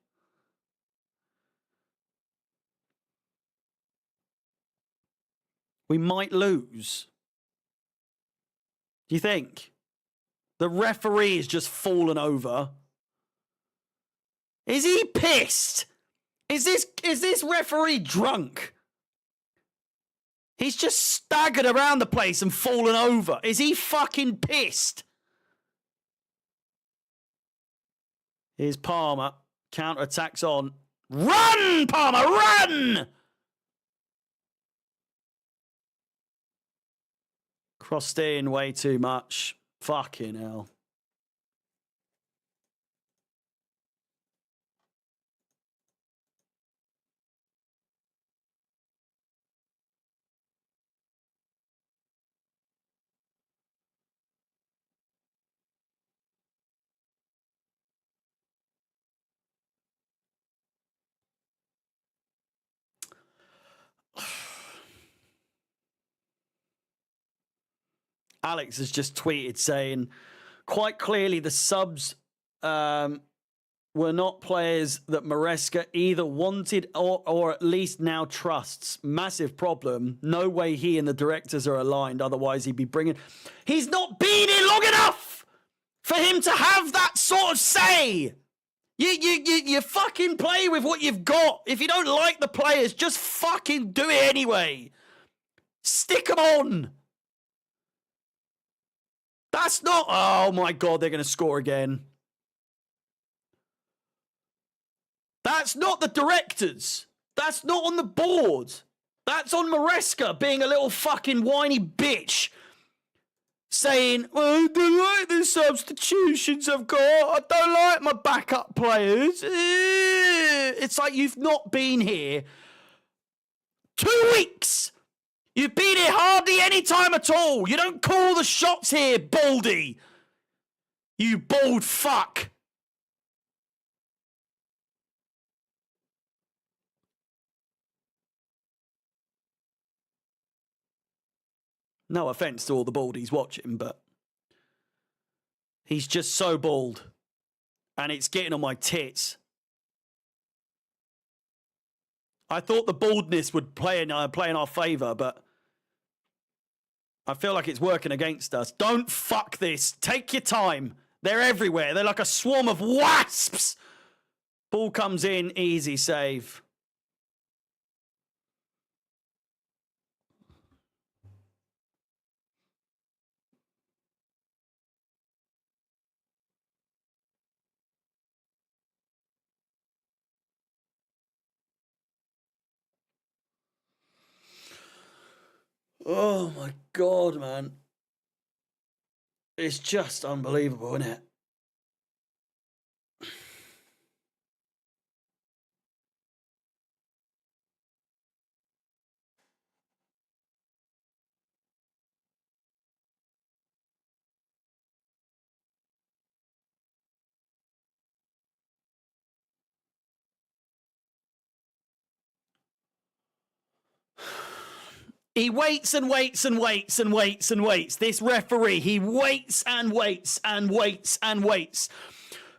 We might lose. Do you think? The referee has just fallen over. Is he pissed? Is this referee drunk? He's just staggered around the place and fallen over. Is he fucking pissed? Here's Palmer. Counter-attacks on. Run, Palmer, run! Crossed in way too much. Fucking hell. Alex has just tweeted saying, quite clearly the subs were not players that Maresca either wanted or at least now trusts. Massive problem. No way he and the directors are aligned. Otherwise, he'd be bringing... He's not been here long enough for him to have that sort of say. You fucking play with what you've got. If you don't like the players, just fucking do it anyway. Stick them on. That's not... Oh, my God, they're going to score again. That's not the directors. That's not on the board. That's on Maresca being a little fucking whiny bitch. Saying, well, I don't like the substitutions I've got. I don't like my backup players. It's like you've not been here 2 weeks. You've been here hardly any time at all. You don't call the shots here, Baldy. You bald fuck. No offence to all the baldies watching, but he's just so bald. And it's getting on my tits. I thought the baldness would play in our favour, but I feel like it's working against us. Don't fuck this. Take your time. They're everywhere. They're like a swarm of wasps. Ball comes in, easy save. Oh my God, man. It's just unbelievable, isn't it? He waits and waits and waits and waits and waits. This referee, he waits and waits and waits and waits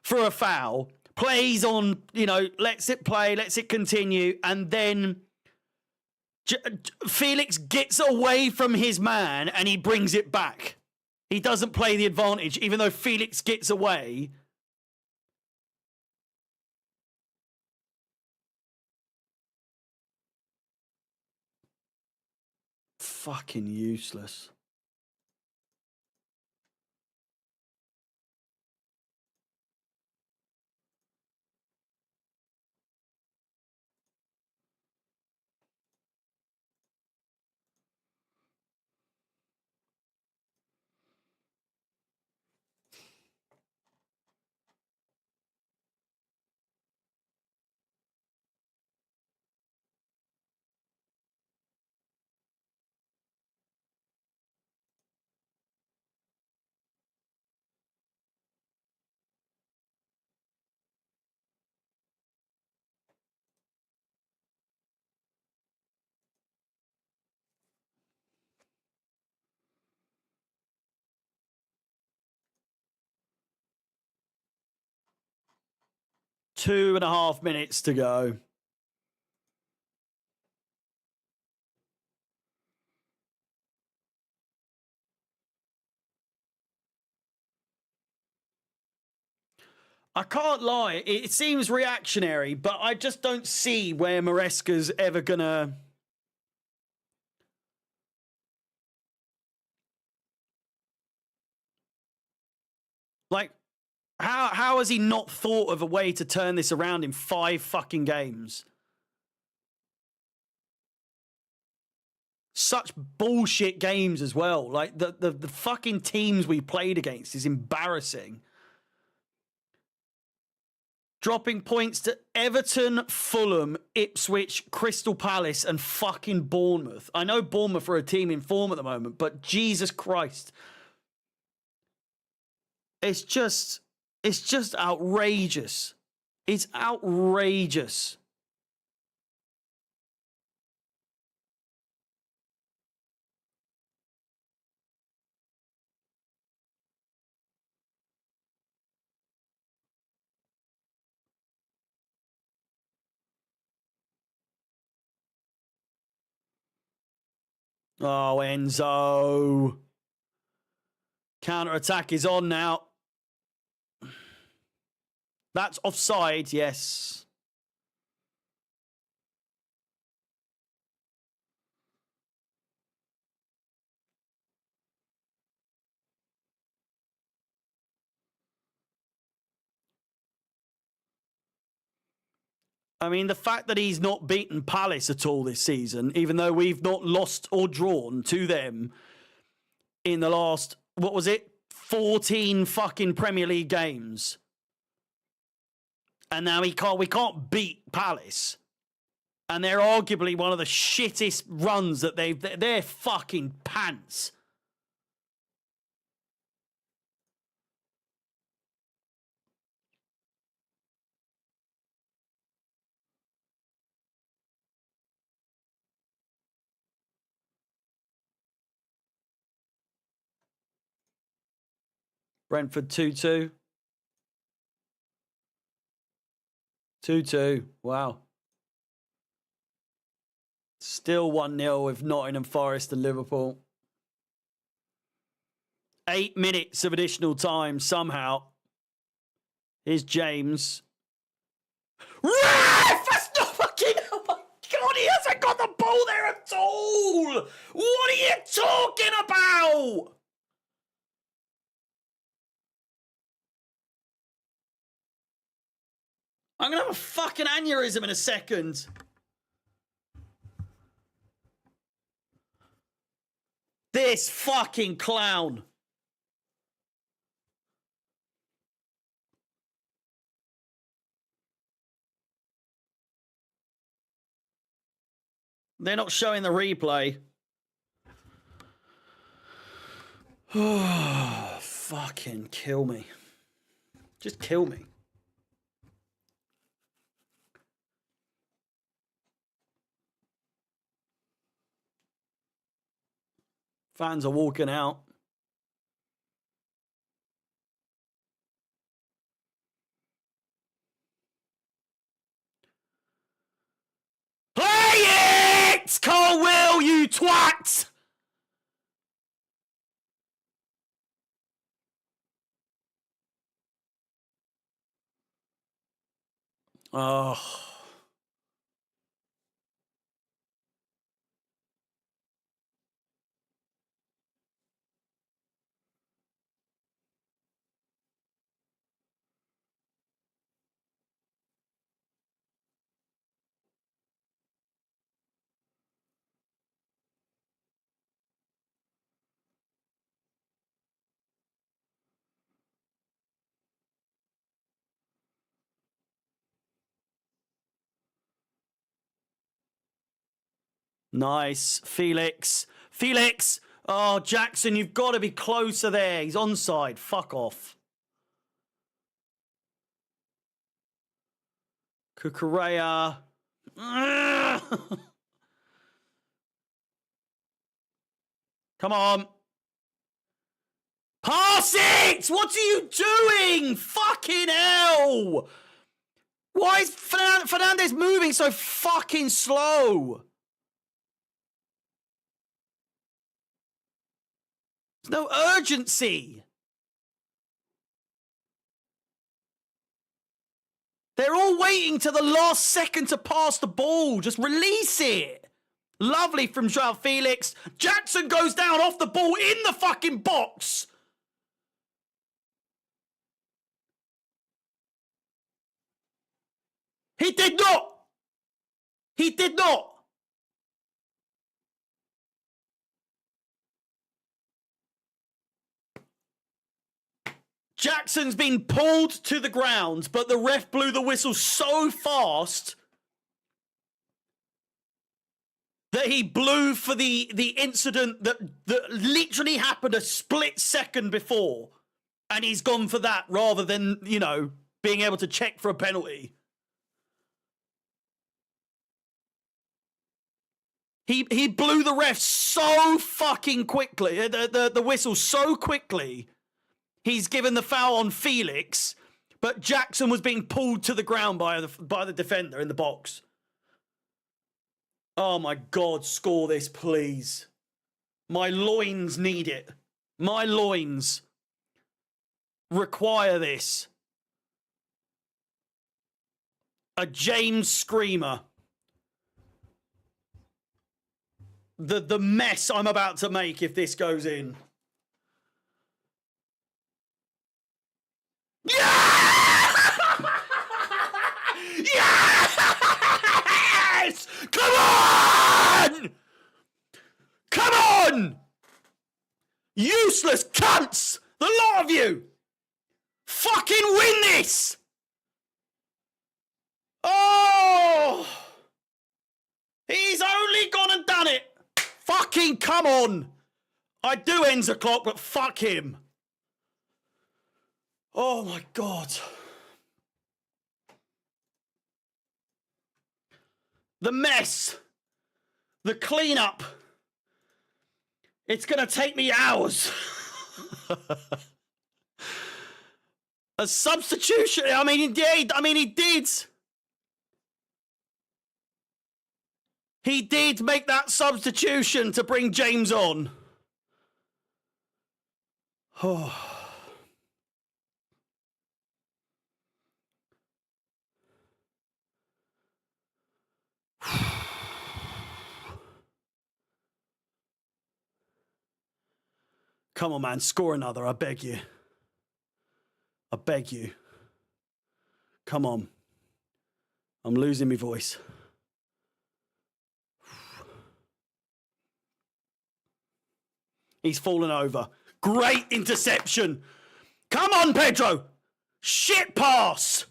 for a foul. Plays on, lets it play, lets it continue, and then Felix gets away from his man and he brings it back. He doesn't play the advantage, even though Felix gets away. Fucking useless. Two and a half minutes to go. I can't lie. It seems reactionary, but I just don't see where Maresca's ever gonna. Like, how has he not thought of a way to turn this around in 5 fucking games? Such bullshit games as well. Like, the fucking teams we played against is embarrassing. Dropping points to Everton, Fulham, Ipswich, Crystal Palace, and fucking Bournemouth. I know Bournemouth are a team in form at the moment, but Jesus Christ. It's just outrageous. It's outrageous. Oh, Enzo. Counter-attack is on now. That's offside, yes. I mean, the fact that he's not beaten Palace at all this season, even though we've not lost or drawn to them in the last, 14 fucking Premier League games. And now we can't beat Palace. And they're arguably one of the shittest runs that they're fucking pants. Brentford 2-2. 2-2. Wow. Still 1-0 with Nottingham Forest and Liverpool. 8 minutes of additional time somehow. Here's James. Ref! That's not fucking... Oh my God, he hasn't got the ball there at all! What are you talking about? I'm going to have a fucking aneurysm in a second. This fucking clown. They're not showing the replay. Oh, fucking kill me. Just kill me. Fans are walking out. Play it! Cole Will, you twat! Oh. Nice. Felix. Felix! Oh, Jackson, you've got to be closer there. He's onside. Fuck off. Kukurea. Come on. Pass it! What are you doing? Fucking hell! Why is Fernandez moving so fucking slow? There's no urgency. They're all waiting to the last second to pass the ball. Just release it. Lovely from Joao Felix. Jackson goes down off the ball in the fucking box. He did not. He did not. Jackson's been pulled to the ground, but the ref blew the whistle so fast that he blew for the incident that literally happened a split second before. And he's gone for that rather than, you know, being able to check for a penalty. He blew the ref so fucking quickly, the whistle so quickly. He's given the foul on Felix, but Jackson was being pulled to the ground by the defender in the box. Oh my God, score this, please. My loins need it. My loins require this. A James Screamer. The mess I'm about to make if this goes in. Yeah! Yes! Come on! Come on! Useless cunts! The lot of you! Fucking win this! Oh! He's only gone and done it! Fucking come on! I do end the clock, but fuck him. Oh my God. The mess. The cleanup. It's going to take me hours. A substitution. I mean, he did. He did make that substitution to bring James on. Oh. Come on, man. Score another. I beg you. I beg you. Come on. I'm losing my voice. He's fallen over. Great interception. Come on, Pedro. Shit pass.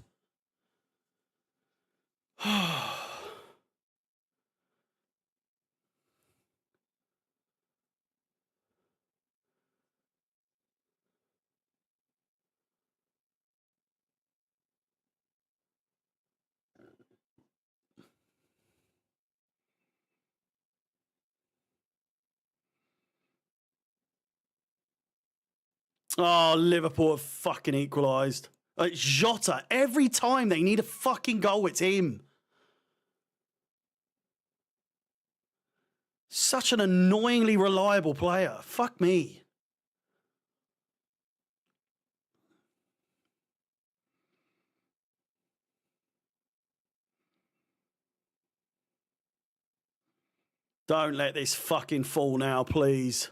Oh, Liverpool have fucking equalised. Jota, every time they need a fucking goal, it's him. Such an annoyingly reliable player. Fuck me. Don't let this fucking fall now, please.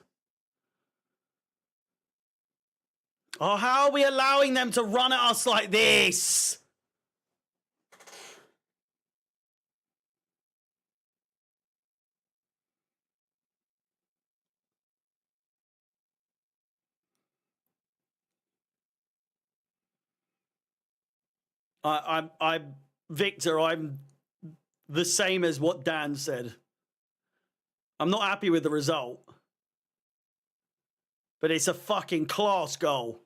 Oh, how are we allowing them to run at us like this? Victor, I'm the same as what Dan said. I'm not happy with the result. But it's a fucking class goal.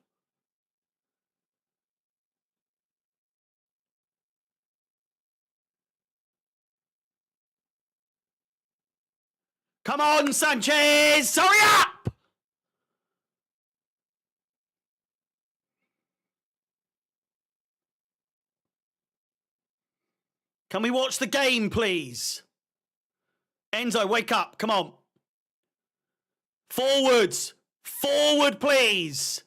Come on, Sanchez! Hurry up! Can we watch the game, please? Enzo, wake up. Come on. Forwards. Forward, please.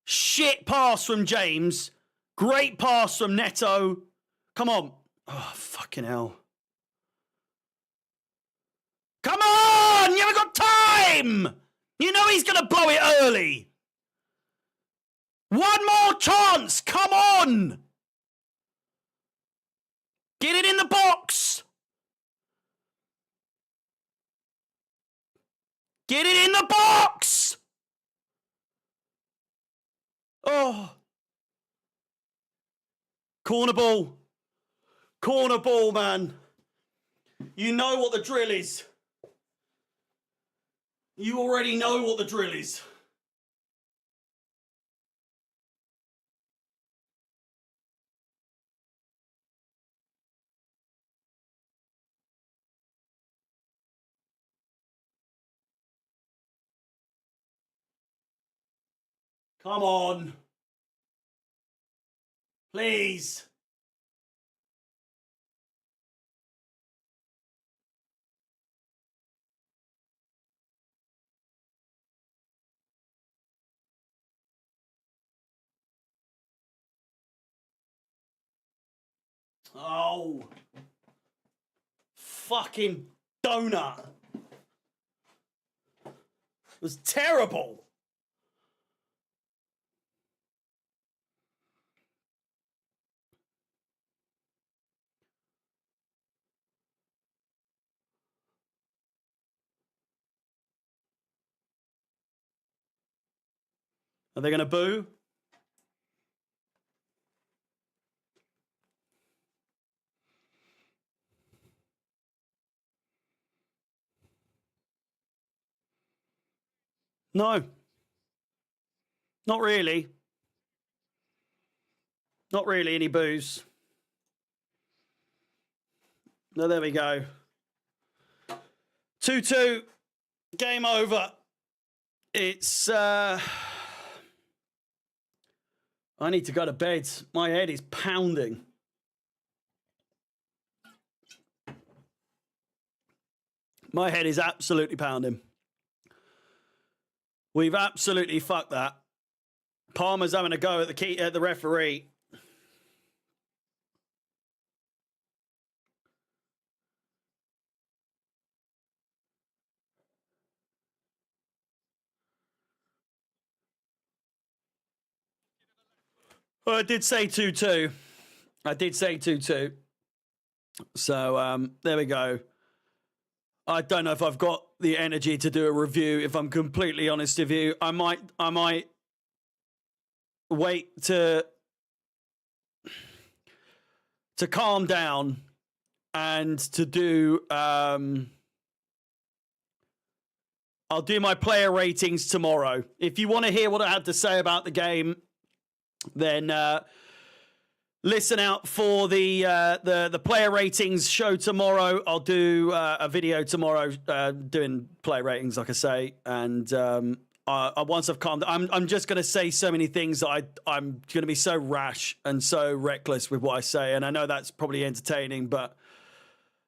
Shit pass from James. Great pass from Neto. Come on. Oh, fucking hell. Come on! You haven't got time! You know he's going to blow it early. One more chance! Come on! Get it in the box! Get it in the box! Oh. Corner ball. Corner ball, man. You know what the drill is. You already know what the drill is. Come on. Please. Oh. Fucking donut. It was terrible. Are they going to boo? No. Not really. Not really any boos. No, there we go. 2-2. Game over. It's... I need to go to bed. My head is pounding. My head is absolutely pounding. We've absolutely fucked that. Palmer's having a go at the referee. Well, I did say 2-2. I did say 2-2. So there we go. I don't know if I've got the energy to do a review. If I'm completely honest with you, I might wait to calm down and to do. I'll do my player ratings tomorrow. If you want to hear what I had to say about the game, then listen out for the player ratings show tomorrow. I'll do a video tomorrow doing player ratings, like I say, and once I've calmed, I'm just going to say so many things that I'm going to be so rash and so reckless with what I say, and I know that's probably entertaining, but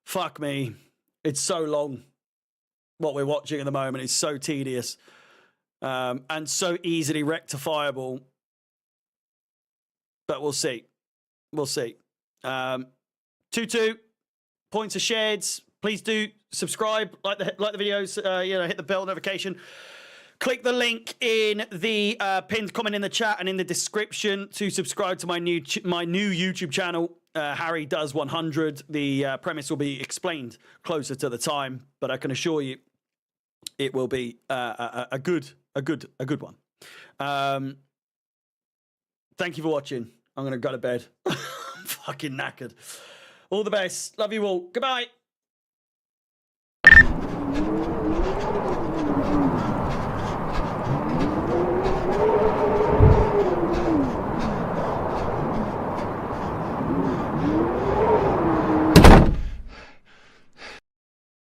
fuck me, it's so long. What we're watching at the moment is so tedious and so easily rectifiable. But we'll see. We'll see. 2-2. Points are shared. Please do subscribe, like the videos. Hit the bell notification. Click the link in the pinned comment in the chat and in the description to subscribe to my new YouTube channel. Harry Does 100. The premise will be explained closer to the time, but I can assure you, it will be a good one. Thank you for watching. I'm going to go to bed. I'm fucking knackered. All the best. Love you all. Goodbye.